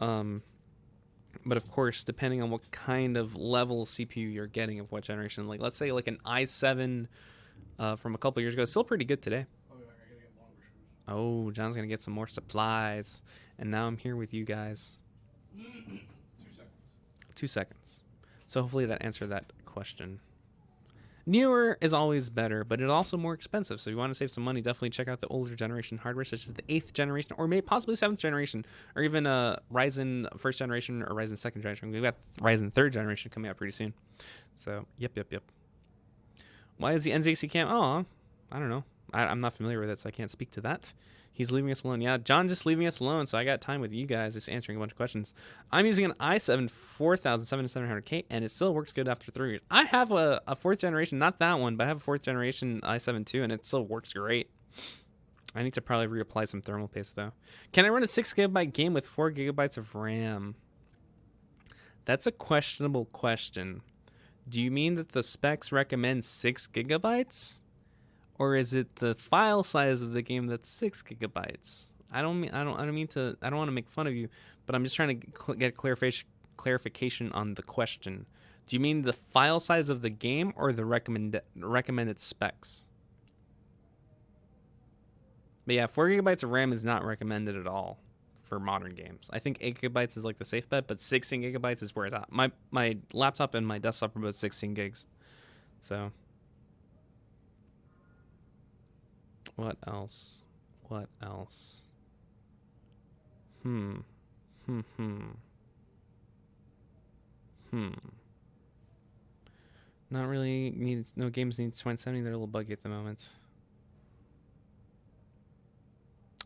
But of course, depending on what kind of level CPU you're getting of what generation, like let's say like an i7 from a couple years ago, it's still pretty good today. Oh, yeah, I gotta get longer shoes. Oh, John's going to get some more supplies. And now I'm here with you guys. 2 seconds. 2 seconds. So hopefully that answered that question. Newer is always better, but it's also more expensive. So if you want to save some money, definitely check out the older generation hardware, such as the 8th generation, or maybe possibly 7th generation, or even Ryzen 1st generation or Ryzen 2nd generation. We've got Ryzen 3rd generation coming out pretty soon. So, yep. Why is the NZXT cam? Oh, I don't know. I'm not familiar with it, so I can't speak to that. He's leaving us alone. Yeah, John's just leaving us alone, so I got time with you guys just answering a bunch of questions. I'm using an i7 4700K, and it still works good after 3 years. I have a 4th generation, not that one, but I have a 4th generation i7 too, and it still works great. I need to probably reapply some thermal paste, though. Can I run a 6GB game with 4GB of RAM? That's a questionable question. Do you mean that the specs recommend 6GB? Or is it the file size of the game that's 6GB? I don't want to make fun of you, but I'm just trying to get clarification on the question. Do you mean the file size of the game or the recommended specs? But yeah, 4GB of RAM is not recommended at all for modern games. I think 8GB is like the safe bet, but 16GB is where it's at. My laptop and my desktop are both 16 gigs. So what else? Not really needed. No games need 2070. They're a little buggy at the moment.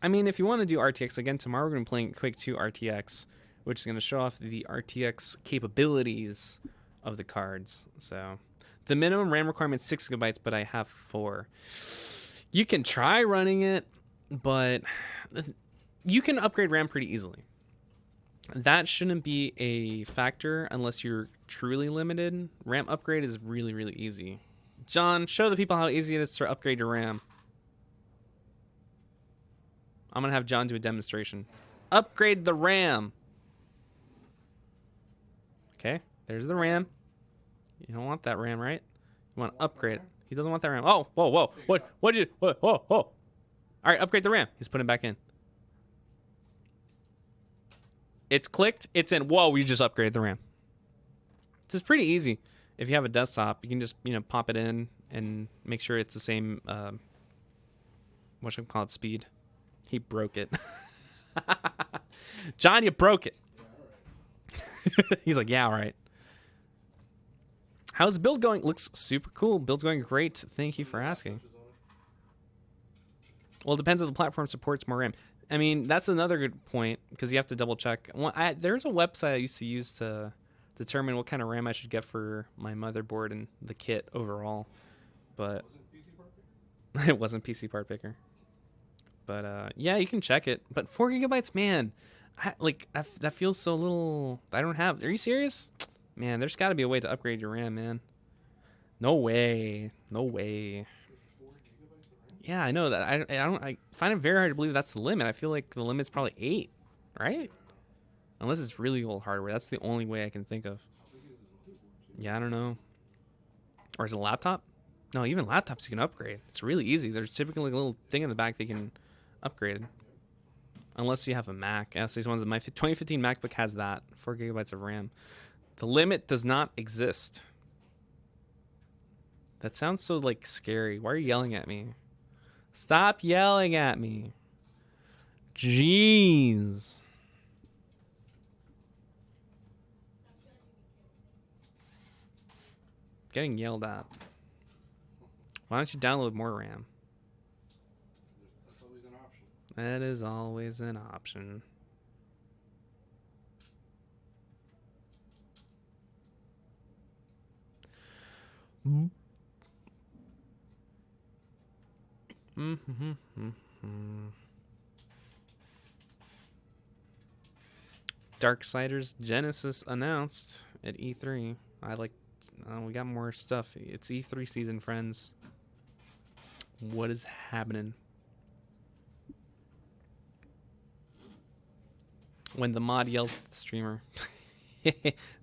I mean, if you want to do RTX again, tomorrow we're going to be playing Quake 2 RTX, which is going to show off the RTX capabilities of the cards. So the minimum RAM requirement is 6GB, but I have 4. You can try running it, but you can upgrade RAM pretty easily. That shouldn't be a factor unless you're truly limited. RAM upgrade is really, really easy. John, show the people how easy it is to upgrade your RAM. I'm going to have John do a demonstration. Upgrade the RAM. Okay, there's the RAM. You don't want that RAM, right? You want to Want the upgrade it. RAM? He doesn't want that RAM. Oh, whoa, whoa. Take it What? out. What'd you? Whoa, whoa, whoa. All right, upgrade the RAM. He's putting it back in. It's clicked. It's in. Whoa, we just upgraded the RAM. It's just pretty easy. If you have a desktop, you can just, you know, pop it in and make sure it's the same, what should I call it, speed. He broke it. John, you broke it. He's like, yeah, all right. How's the build going? Looks super cool. Build's going great. Thank you for asking. Well, it depends if the platform supports more RAM. I mean, that's another good point because you have to double check. There's a website I used to use to determine what kind of RAM I should get for my motherboard and the kit overall. But it wasn't PC part picker. But yeah, you can check it. But 4 gigabytes, man, that feels so little. I don't have. Are you serious? Man, there's got to be a way to upgrade your RAM, man. No way. No way. Yeah, I know that. I find it very hard to believe that's the limit. I feel like the limit's probably 8, right? Unless it's really old hardware. That's the only way I can think of. Yeah, I don't know. Or is it a laptop? No, even laptops you can upgrade. It's really easy. There's typically a little thing in the back that you can upgrade. Unless you have a Mac. Yes, these ones. My 2015 MacBook has that. 4 gigabytes of RAM. The limit does not exist. That sounds so, like, scary. Why are you yelling at me? Stop yelling at me. Jeez. Getting yelled at. Why don't you download more RAM? That's always an option. That is always an option. Darksiders Genesis announced at E3. We got more stuff. It's E3 season, friends. What is happening? When the mod yells at the streamer.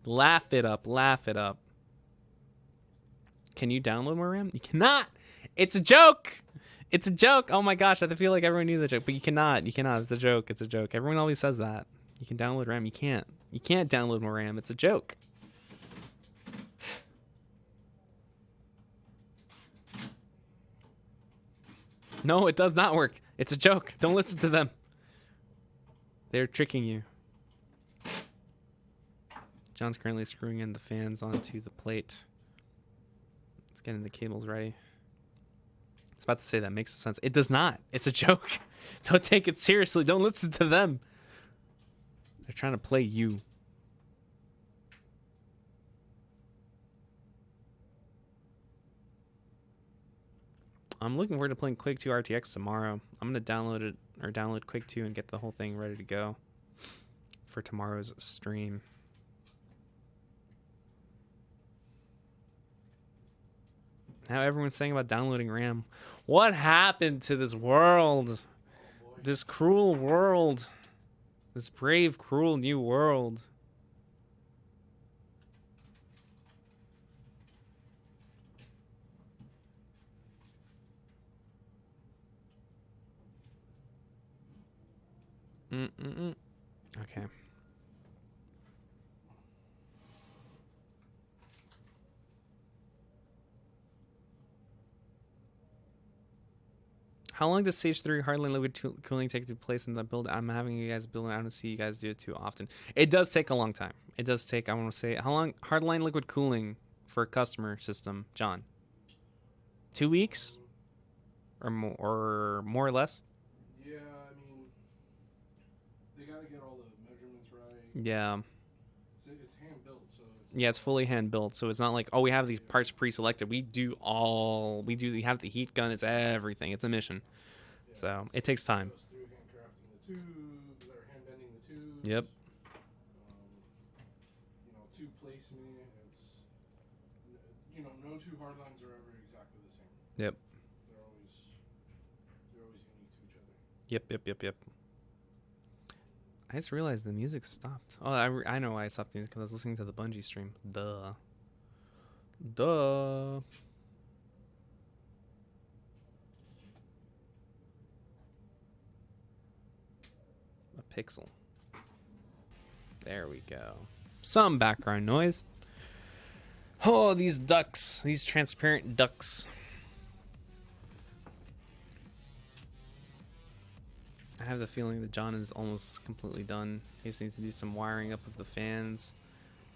Laugh it up. Laugh it up. Can you download more RAM? You cannot. It's a joke. It's a joke. Oh my gosh, I feel like everyone knew the joke, but you cannot. You cannot. It's a joke. It's a joke. Everyone always says that. You can download RAM. You can't. You can't download more RAM. It's a joke. No, it does not work. It's a joke. Don't listen to them. They're tricking you. John's currently screwing in the fans onto the plate. Let's get the cables ready. I was about to say that makes sense. It does not. It's a joke. Don't take it seriously. Don't listen to them. They're trying to play you. I'm looking forward to playing Quake 2 RTX tomorrow. I'm going to download it or download Quake 2 and get the whole thing ready to go for tomorrow's stream. Now everyone's saying about downloading RAM. What happened to this world? This cruel world. This brave, cruel new world. Okay. How long does Stage 3 Hardline liquid cooling take to place in the build? I'm having you guys build it. I don't see you guys do it too often. It does take a long time. It does take, I want to say, how long Hardline liquid cooling for a customer system, John? 2 weeks? Or more or less? Yeah, I mean, they gotta get all the measurements right. Yeah. It's hand built, so it's Yeah, it's fully hand built, so it's not like, oh, we have these parts pre-selected. We have the heat gun. It's everything. It's a mission. yeah, So it takes time. goes through handcrafting the tubes, or hand bending the tubes. Yep. Tube placement. It's no two hard lines are ever exactly the same. Yep. They're always unique to each other. Yep. I just realized the music stopped. Oh, I know why I stopped the music, because I was listening to the Bungie stream. Duh. Duh. A pixel. There we go. Some background noise. Oh, these ducks. These transparent ducks. I have the feeling that John is almost completely done. He just needs to do some wiring up of the fans,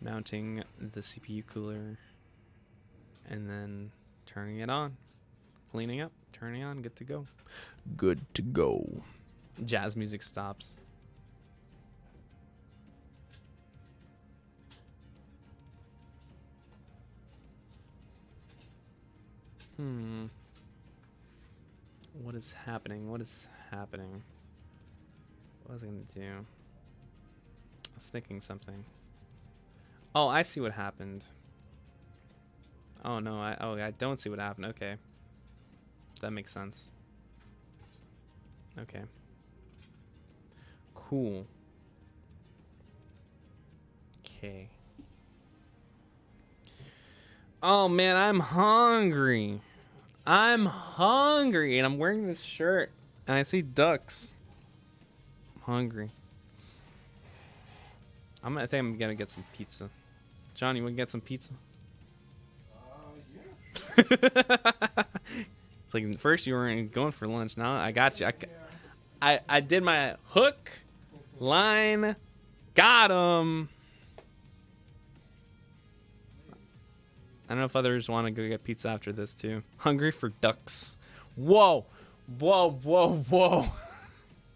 mounting the CPU cooler, and then turning it on. Cleaning up, turning on, good to go. Good to go. Jazz music stops. What is happening? What is happening? What was I gonna do? I was thinking something. Oh, I see what happened. Oh no, I don't see what happened. Okay. That makes sense. Okay. Cool. Okay. Oh man, I'm hungry. I'm hungry, and I'm wearing this shirt, and I see ducks. I'm hungry. I think I'm gonna get some pizza. John, you wanna get some pizza? Yeah. It's like first you weren't going for lunch. Now I got you. I did my hook, line, got him. I don't know if others want to go get pizza after this too. Hungry for ducks. Whoa, whoa, whoa, whoa.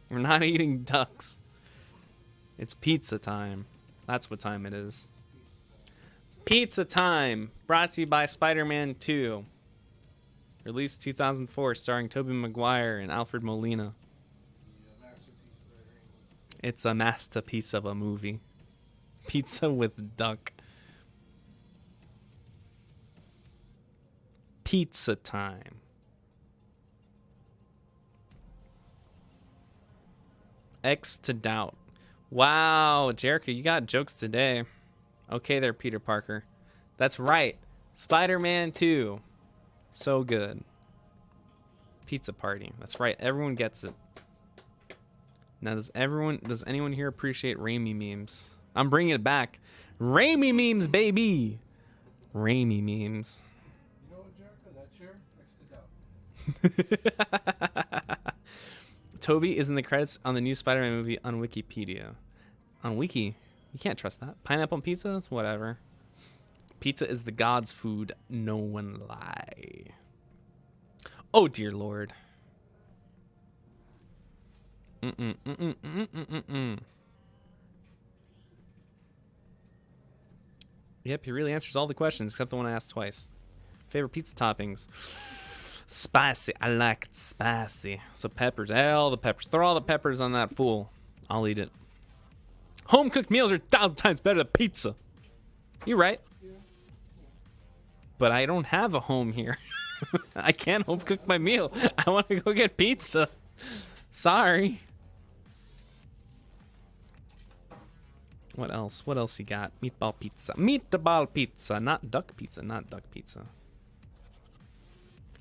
We're not eating ducks. It's pizza time. That's what time it is. Pizza time. Brought to you by Spider-Man 2. Released 2004, starring Tobey Maguire and Alfred Molina. It's a masterpiece of a movie. Pizza with duck. Pizza time. X to doubt. Wow, Jericho, you got jokes today. Okay there, Peter Parker. That's right. Spider-Man 2. So good. Pizza party. That's right. Everyone gets it. Now, does anyone here appreciate Raimi memes? I'm bringing it back. Raimi memes, baby. Raimi memes. You know what, Jericho? That chair? Next to doubt. Toby is in the credits on the new Spider-Man movie on Wikipedia. On Wiki? You can't trust that. Pineapple on pizza? It's whatever. Pizza is the god's food. No one lie. Oh, dear Lord. Yep, he really answers all the questions except the one I asked twice. Favorite pizza toppings? Spicy. I like it spicy. So peppers. All the peppers. Throw all the peppers on that fool. I'll eat it. Home cooked meals are 1,000 times better than pizza. You're right. But I don't have a home here. I can't home cook my meal. I want to go get pizza. Sorry. What else? What else you got? Meatball pizza. Meatball pizza. Not duck pizza. Not duck pizza.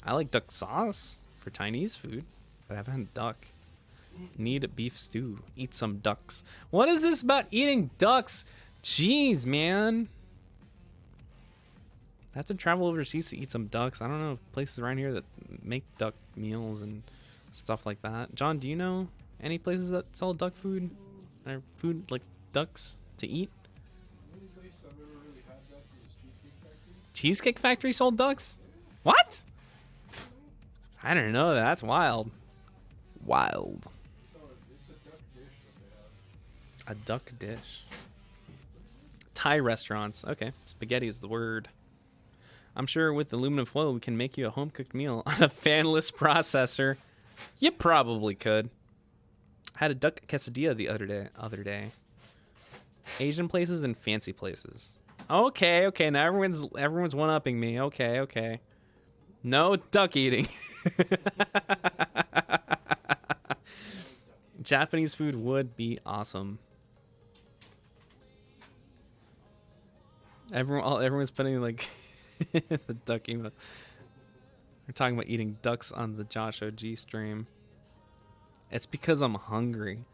I like duck sauce for Chinese food, but I haven't had duck. Need beef stew. Eat some ducks. What is this about eating ducks? Jeez, man. I have to travel overseas to eat some ducks. I don't know places around here that make duck meals and stuff like that. John, do you know any places that sell duck food? Or food like ducks to eat? The only place I've ever really had that was Cheesecake Factory. Cheesecake Factory sold ducks? What? I didn't know that. That's wild. Wild. So it's a duck dish that they have. A duck dish. Thai restaurants. Okay, spaghetti is the word. I'm sure with aluminum foil we can make you a home-cooked meal on a fanless processor. You probably could. I had a duck quesadilla the other day. Asian places and fancy places. Okay, now everyone's one-upping me. Okay. No duck eating. Japanese food would be awesome. Everyone's putting like the duck emote. We're talking about eating ducks on the JoshOG stream. It's because I'm hungry.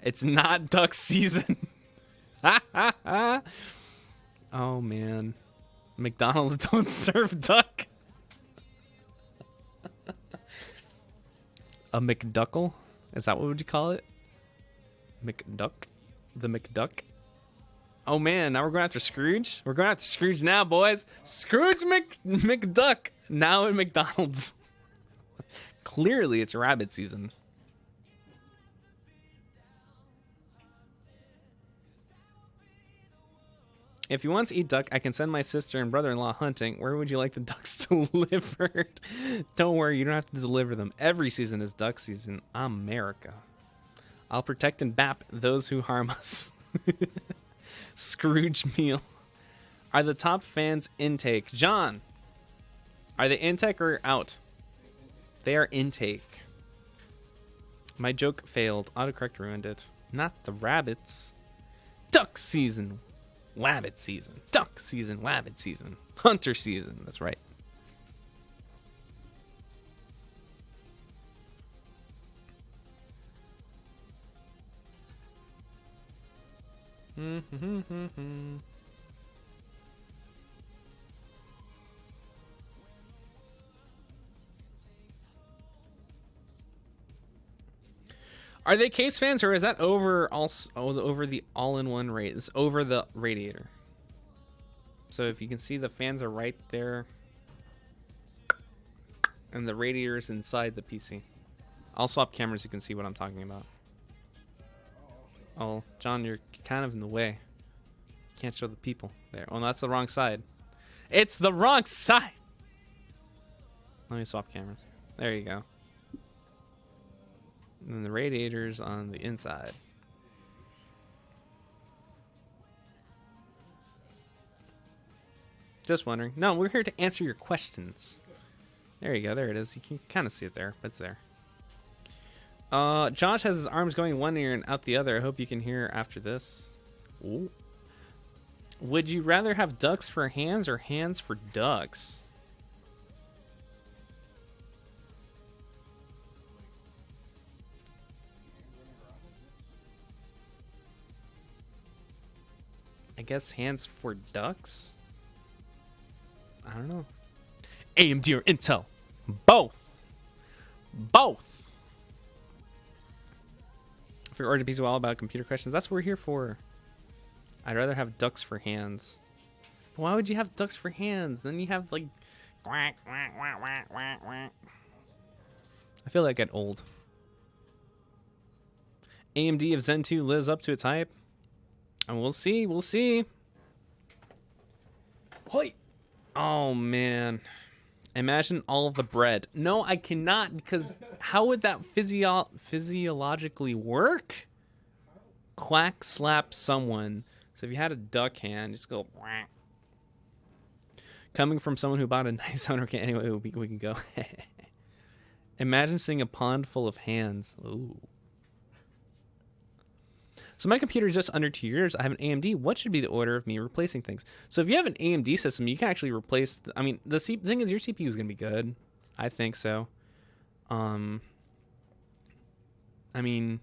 It's not duck season. Oh man, McDonald's don't serve duck. A McDuckle? Is that what would you call it? McDuck? The McDuck? Oh man, now we're going after Scrooge? We're going after Scrooge now, boys. Scrooge McDuck now at McDonald's. Clearly it's rabbit season. If you want to eat duck, I can send my sister and brother-in-law hunting. Where would you like the ducks delivered? Don't worry, you don't have to deliver them. Every season is duck season. America. I'll protect and bap those who harm us. Scrooge meal. Are the top fans intake? John, are they intake or out? They are intake. My joke failed. Autocorrect ruined it. Not the rabbits. Duck season. Wabbit season. Duck season. Wabbit season. Hunter season. That's right. Are they case fans, or is that over also over the all-in-one rate? It's over the radiator. So if you can see, the fans are right there, and the radiator is inside the PC. I'll swap cameras. You can see what I'm talking about. Oh, John, you're kind of in the way. Can't show the people there. Oh, no, that's the wrong side. It's the wrong side. Let me swap cameras. There you go. And then the radiator's on the inside. Just wondering. No, we're here to answer your questions. There you go. There it is. You can kind of see it there, but it's there. Josh has his arms going one ear and out the other. I hope you can hear after this. Ooh. Would you rather have ducks for hands or hands for ducks? I guess hands for ducks? I don't know. AMD or Intel? Both. Both. If you're ORIGIN PC all about computer questions, that's what we're here for. I'd rather have ducks for hands. But why would you have ducks for hands? Then you have like quack, quack, quack, quack, quack, quack. I feel like I get old. AMD if Zen 2 lives up to its hype. And we'll see, we'll see. Hoi. Oh man. Imagine all of the bread. No, I cannot, because how would that physiologically work? Quack slap someone. So if you had a duck hand, just go quack. Coming from someone who bought a nice owner can anyway, we can go. Imagine seeing a pond full of hands. Ooh. So my computer is just under 2 years. I have an AMD. What should be the order of me replacing things? So if you have an AMD system, you can actually replace. I mean, the thing is, your CPU is going to be good. I think so. I mean,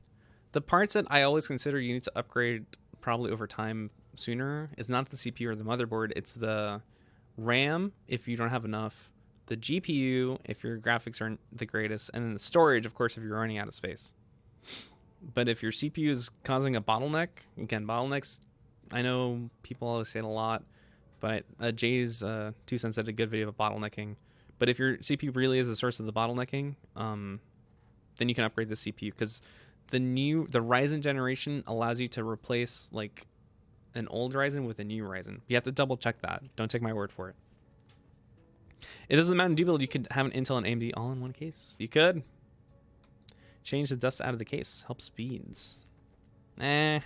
the parts that I always consider you need to upgrade probably over time sooner is not the CPU or the motherboard. It's the RAM if you don't have enough, the GPU if your graphics aren't the greatest, and then the storage, of course, if you're running out of space. But if your CPU is causing a bottleneck, again, bottlenecks, I know people always say it a lot, but Jay's 2 cents did a good video about bottlenecking. But if your CPU really is the source of the bottlenecking, then you can upgrade the CPU, because the Ryzen generation allows you to replace like an old Ryzen with a new Ryzen. You have to double check that. Don't take my word for it. It doesn't matter. Do build. You could have an Intel and AMD all in one case. You could. Change the dust out of the case. Help speeds. Memory,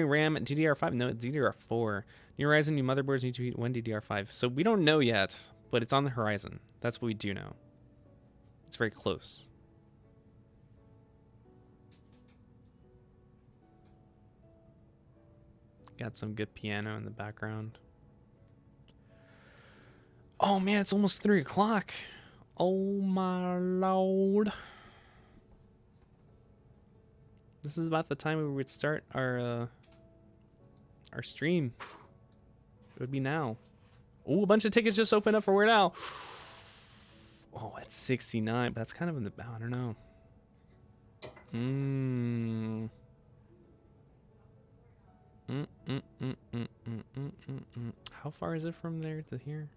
RAM, DDR5. No, it's DDR4. New Ryzen, new motherboards need to be one DDR5. So we don't know yet, but it's on the horizon. That's what we do know. It's very close. Got some good piano in the background. Oh man, it's almost 3 o'clock. Oh my lord. This is about the time we would start our stream. It would be now. Oh, a bunch of tickets just opened up for Weird Al. Oh, it's 69. But that's kind of in the... I don't know. How far is it from there to here?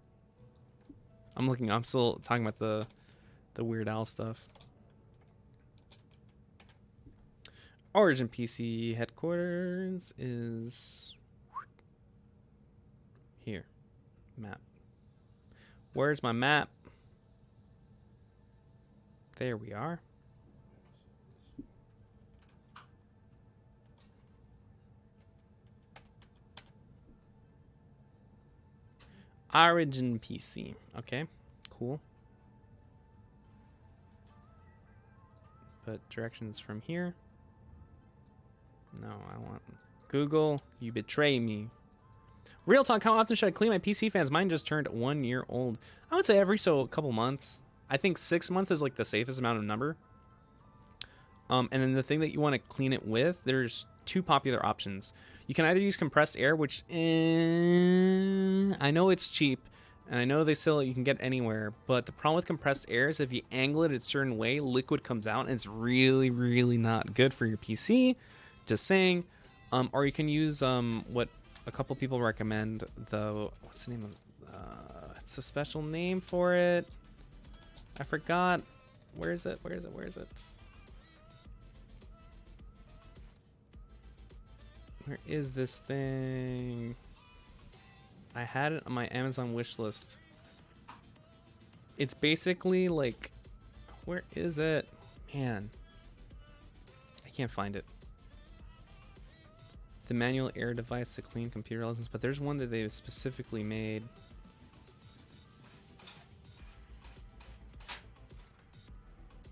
I'm looking. I'm still talking about the Weird Al stuff. Origin PC headquarters is here. Map. Where's my map? There we are. Origin PC. Okay, cool. But directions from here. No, I want Google. You betray me. Real talk. How often should I clean my PC fans? Mine just turned 1 year old. I would say every a couple months. I think 6 months is like the safest amount of number. And then the thing that you want to clean it with, there's 2 popular options. You can either use compressed air, which I know it's cheap, and I know they sell it, you can get anywhere, but the problem with compressed air is if you angle it a certain way, liquid comes out, and it's really, really not good for your PC. Just saying. Or you can use what a couple people recommend, though. What's the name of it's a special name for it. I forgot. Where is it? Where is it? Where is it? Where is this thing? I had it on my Amazon wish list. It's basically like, where is it? Man, I can't find it. The manual air device to clean computer lessons, but there's one that they specifically made.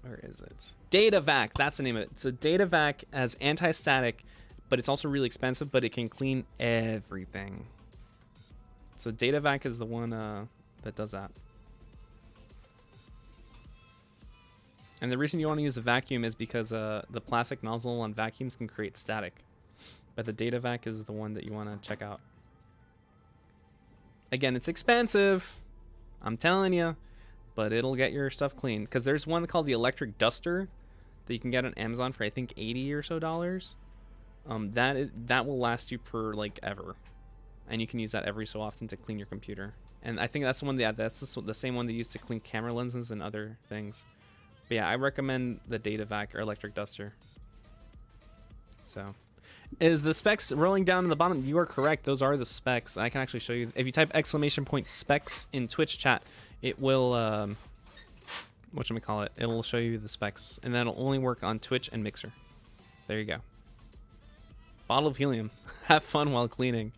Where is it? DataVac, that's the name of it. So DataVac has anti-static, but it's also really expensive, but it can clean everything. So DataVac is the one that does that. And the reason you want to use a vacuum is because the plastic nozzle on vacuums can create static. But the DataVac is the one that you want to check out. Again, it's expensive. I'm telling you. But it'll get your stuff clean. Because there's one called the electric duster that you can get on Amazon for, I think, $80 or so. That will last you for like ever. And you can use that every so often to clean your computer. And I think that's the one that's the same one they use to clean camera lenses and other things. But yeah, I recommend the DataVac or electric duster. So, is the specs rolling down in the bottom? You are correct. Those are the specs. I can actually show you. If you type !specs in Twitch chat, it will whatchamacallit, it'll show you the specs, and that'll only work on Twitch and Mixer. There you go. Bottle of helium. Have fun while cleaning.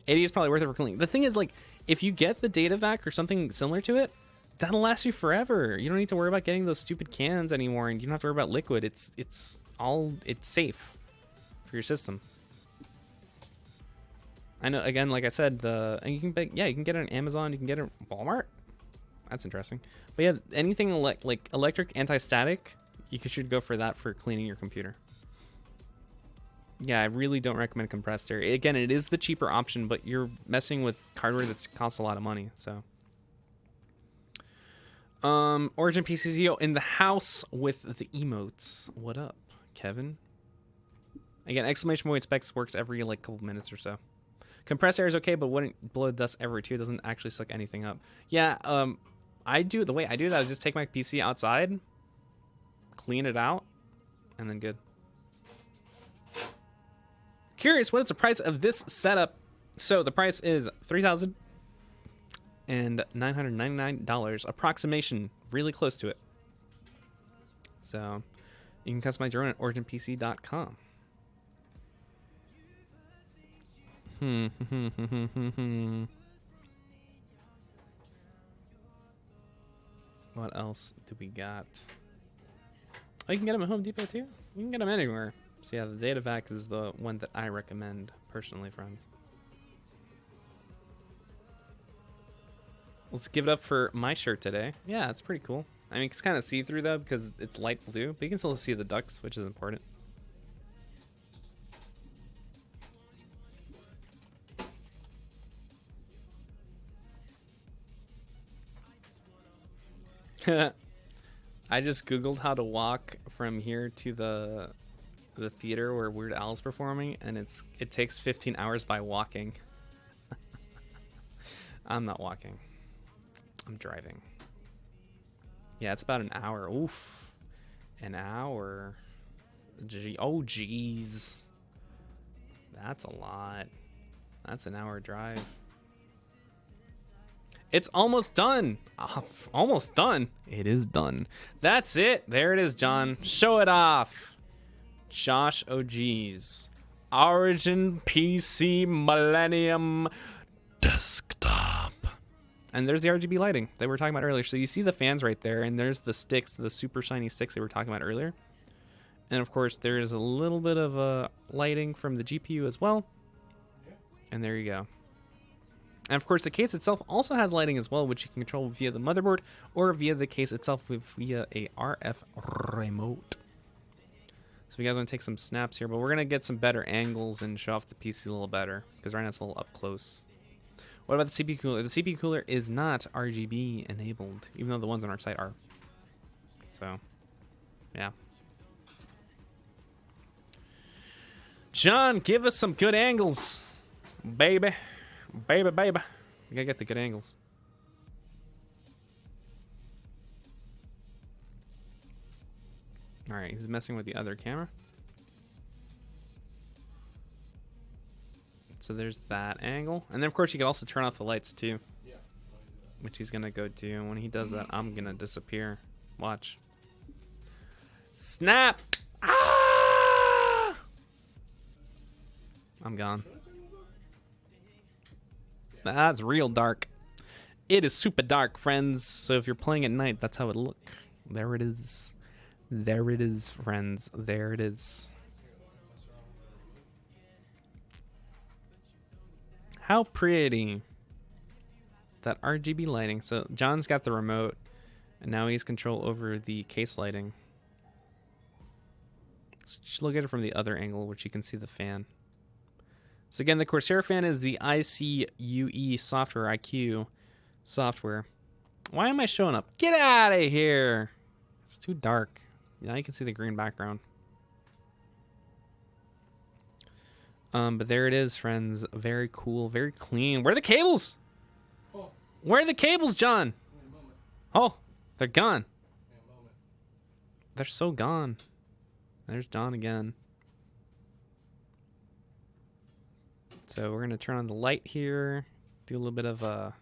80 is probably worth it for cleaning. The thing is, like, if you get the DataVac or something similar to it, that'll last you forever. You don't need to worry about getting those stupid cans anymore, and you don't have to worry about liquid. It's safe for your system. I know, again, like I said, you can get it on Amazon, you can get it at Walmart. That's interesting. But yeah, anything like electric anti-static, you should go for that for cleaning your computer. Yeah, I really don't recommend compressed air. Again, it is the cheaper option, but you're messing with hardware that costs a lot of money, so. Origin PC CEO in the house with the emotes. What up, Kevin? Again, !specs works every like couple minutes or so. Compressed air is okay, but wouldn't blow dust ever too. It doesn't actually suck anything up. Yeah, the way I do that is just take my PC outside, clean it out, and then good. Curious, what is the price of this setup? So the price is $3,999, approximation, really close to it. So you can customize your own at originpc.com. What else do we got? Oh, you can get them at Home Depot too? You can get them anywhere. So yeah, the DataVac is the one that I recommend personally, friends. Let's give it up for my shirt today. Yeah, it's pretty cool. I mean, it's kind of see-through though because it's light blue, but you can still see the ducks, which is important. I just googled how to walk from here to the theater where Weird Al's performing, and it takes 15 hours by walking. I'm not walking. I'm driving. Yeah, it's about an hour. Oof. An hour. Oh, jeez. That's a lot. That's an hour drive. It's almost done. Almost done. It is done. That's it. There it is, John. Show it off. JoshOG's Origin PC Millennium Desktop. And there's the RGB lighting that we were talking about earlier. So you see the fans right there, and there's the sticks, the super shiny sticks that we were talking about earlier. And of course, there's a little bit of lighting from the GPU as well. And there you go. And of course, the case itself also has lighting as well, which you can control via the motherboard or via the case itself via a RF remote. So if you guys want to take some snaps here, but we're going to get some better angles and show off the PC a little better because right now it's a little up close. What about the CPU cooler? The CPU cooler is not RGB enabled, even though the ones on our site are. So, yeah. John, give us some good angles, baby. Baby, baby. You gotta get the good angles. Alright, he's messing with the other camera. So there's that angle. And then, of course, you can also turn off the lights, too. Yeah. Which he's gonna go do. And when he does that, I'm gonna disappear. Watch. Snap! Ah! I'm gone. That's real dark. It is super dark, friends. So if you're playing at night, that's how it look. There it is. There it is, friends. There it is. How pretty. That RGB lighting. So John's got the remote, and now he's control over the case lighting. Let's just look at it from the other angle, which you can see the fan. So again, the Corsair fan is the ICUE software, IQ software. Why am I showing up? Get out of here. It's too dark. Now you can see the green background. But there it is, friends. Very cool, very clean. Where are the cables? Oh. Where are the cables, John? Oh, they're gone. They're so gone. There's John again. So we're gonna turn on the light here, do a little bit of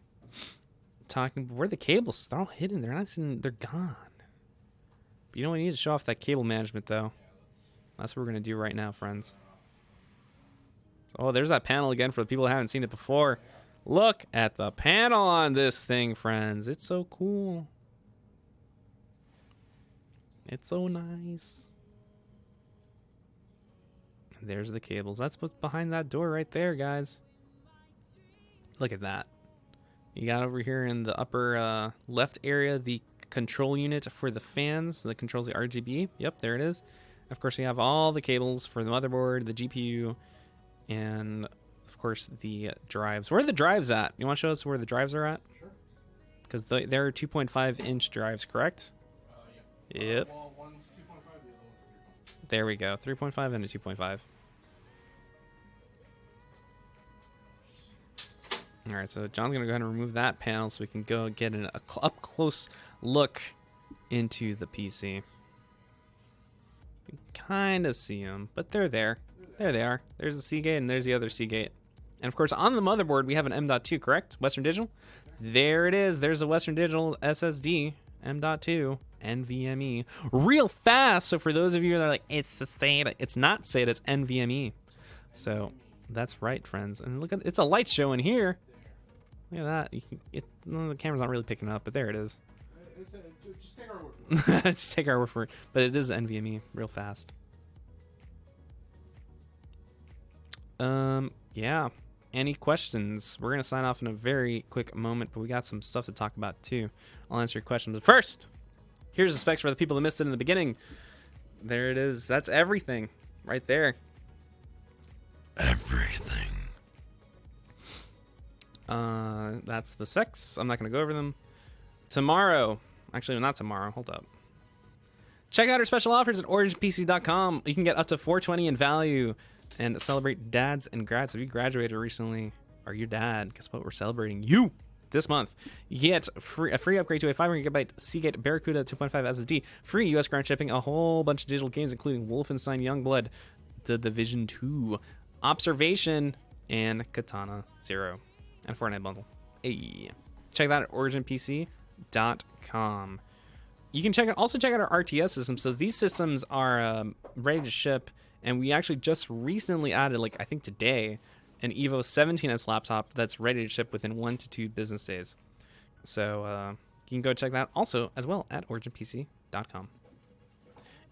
talking. Where are the cables? They're all hidden. They're not sitting, they're gone. But you know, we need to show off that cable management though. That's what we're gonna do right now, friends. Oh, there's that panel again for the people who haven't seen it before. Look at the panel on this thing, friends. It's so cool. It's so nice. There's the cables. That's what's behind that door right there, guys. Look at that. You got over here in the upper left area the control unit for the fans that controls the RGB. Yep, there it is. Of course, you have all the cables for the motherboard, the GPU, and of course the drives. Where are the drives at? You want to show us where the drives are at? Sure. Because they're 2.5-inch drives, correct? Yeah. Yep. Well, one's 2.5, the other one's 3.5. There we go. 3.5 and a 2.5. All right, so John's going to go ahead and remove that panel so we can go get an up-close look into the PC. You can kind of see them, but they're there. There they are. There's the Seagate and there's the other Seagate. And of course, on the motherboard, we have an M.2, correct? Western Digital? There it is. There's a Western Digital SSD, M.2, NVMe. Real fast. So for those of you that are like, it's the SATA. It's not SATA, it's NVMe. So that's right, friends. And look at, it's a light show in here. Look at that. You can, the camera's not really picking up, but there it is. Just take our word for it. Just take our word for it. But it is NVMe, real fast. yeah, any questions? We're gonna sign off in a very quick moment, but we got some stuff to talk about too. I'll answer your questions. But first, here's the specs for the people that missed it in the beginning. There it is. That's everything right there. Everything. That's the specs. I'm not gonna go over them. Tomorrow, actually not tomorrow. Hold up. Check out our special offers at OriginPC.com. You can get up to $420 in value and celebrate dads and grads. If you graduated recently, or your dad, guess what? We're celebrating you this month. You get a free upgrade to a 500 GB Seagate Barracuda 2.5 SSD, free US ground shipping, a whole bunch of digital games, including Wolfenstein Youngblood, The Division 2, Observation, and Katana Zero, and Fortnite bundle. Hey, check that out at OriginPC.com. You can also check out our RTS systems. So these systems are ready to ship, and we actually just recently added, like I think today, an Evo 17S laptop that's ready to ship within 1 to 2 business days. So you can go check that also as well at OriginPC.com.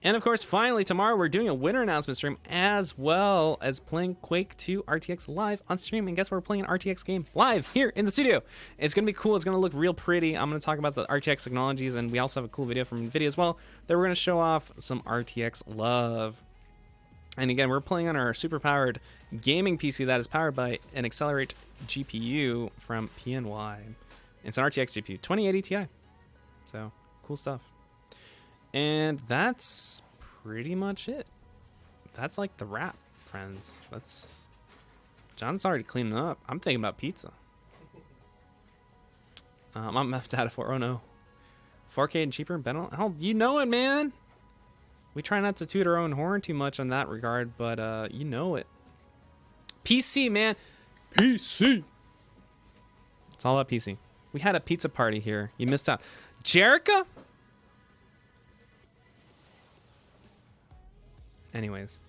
And of course, finally, tomorrow we're doing a winner announcement stream as well as playing Quake 2 RTX live on stream. And guess what? We're playing an RTX game live here in the studio. It's going to be cool. It's going to look real pretty. I'm going to talk about the RTX technologies, and we also have a cool video from NVIDIA as well that we're going to show off some RTX love. And again, we're playing on our super-powered gaming PC that is powered by an Accelerate GPU from PNY. It's an RTX GPU, 2080 Ti. So, cool stuff. And that's pretty much it. That's like the wrap, friends. John's already cleaning up. I'm thinking about pizza. I'm left out of 4. Oh no. 4K and cheaper. Oh, you know it, man. We try not to toot our own horn too much on that regard, but you know it. PC, man. PC. It's all about PC. We had a pizza party here. You missed out. Jerica? Anyways,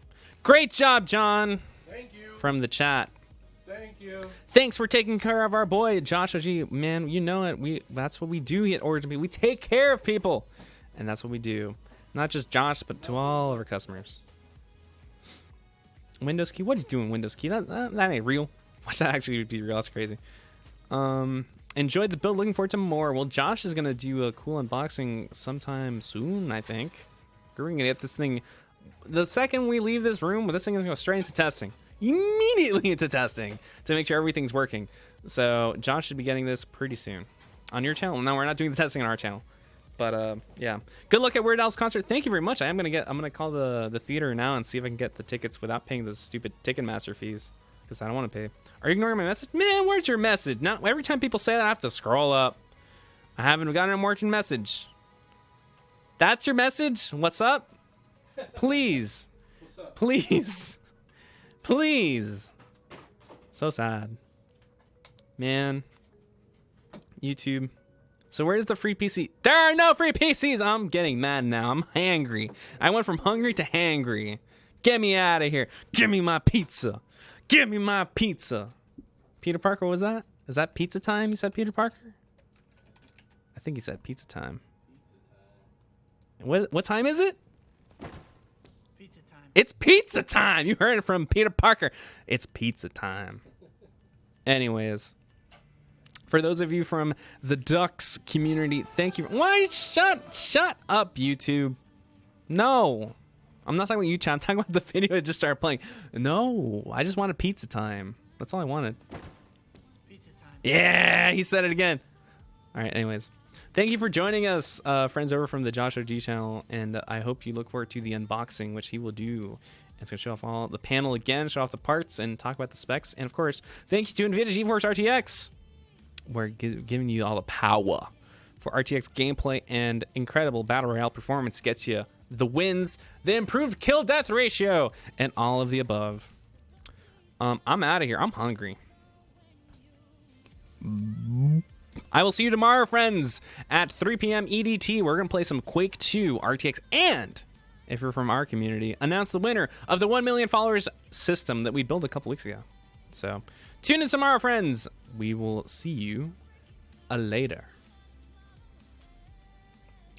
great job, John. Thank you. From the chat. Thank you. Thanks for taking care of our boy, JoshOG. Man, you know it. That's what we do here at Origin. We take care of people, and that's what we do. Not just Josh, but to all of our customers. Windows key. What are you doing, Windows key? That ain't real. Watch that actually be real. That's crazy. Enjoyed the build. Looking forward to more. Well, Josh is gonna do a cool unboxing sometime soon, I think. We're gonna get this thing. The second we leave this room, this thing is going to go straight into testing. Immediately into testing to make sure everything's working. So Josh should be getting this pretty soon on your channel. No, we're not doing the testing on our channel. But yeah. Good luck at Weird Al's concert. Thank you very much. I'm gonna call the theater now and see if I can get the tickets without paying the stupid Ticketmaster fees. Because I don't want to pay. Are you ignoring my message? Man, where's your message? Now every time people say that, I have to scroll up. I haven't gotten a working message. That's your message? What's up? Please. What's up? Please. Please. So sad. Man. YouTube. So where's the free PC? There are no free PCs. I'm getting mad now. I'm hangry. I went from hungry to hangry. Get me out of here. Give me my pizza. Give me my pizza. Peter Parker, what was that? Is that pizza time? You said Peter Parker? I think he said pizza time. What time is it? It's pizza time. You heard it from Peter Parker. It's pizza time. Anyways, for those of you from the Ducks community, thank you. Why? Shut up, YouTube. No. I'm not talking about YouTube. I'm talking about the video that just started playing. No. I just wanted pizza time. That's all I wanted. Pizza time. Yeah, he said it again. All right, anyways. Thank you for joining us, friends over from the JoshOG channel, and I hope you look forward to the unboxing, which he will do. It's going to show off all the panel again, show off the parts, and talk about the specs. And, of course, thank you to NVIDIA GeForce RTX. We're giving you all the power for RTX gameplay and incredible Battle Royale performance. Gets you the wins, the improved kill-death ratio, and all of the above. I'm out of here. I'm hungry. I will see you tomorrow, friends, at 3 p.m. EDT. We're going to play some Quake 2 RTX, and if you're from our community, announce the winner of the 1 million followers system that we built a couple weeks ago. So tune in tomorrow, friends. We will see you later.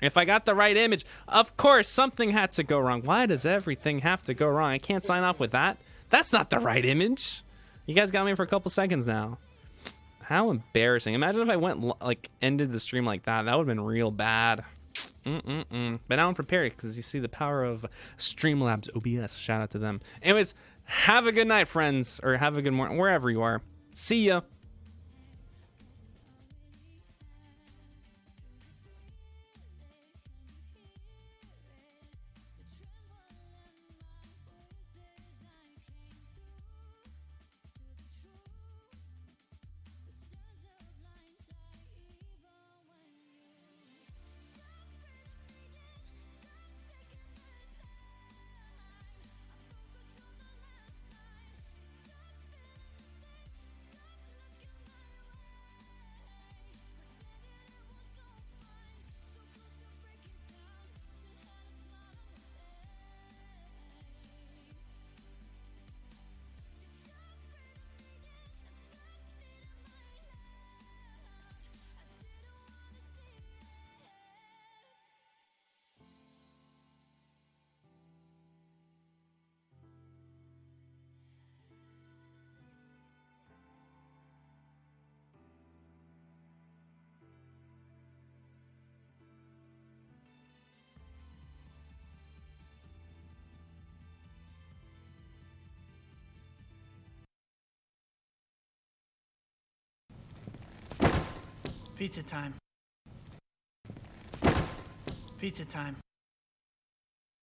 If I got the right image, of course, something had to go wrong. Why does everything have to go wrong? I can't sign off with that. That's not the right image. You guys got me for a couple seconds now. How embarrassing. Imagine if I went, like, ended the stream like that. That would have been real bad. But now I'm prepared because you see the power of Streamlabs OBS. Shout out to them. Anyways, have a good night, friends. Or have a good morning, wherever you are. See ya. Pizza time. Pizza time.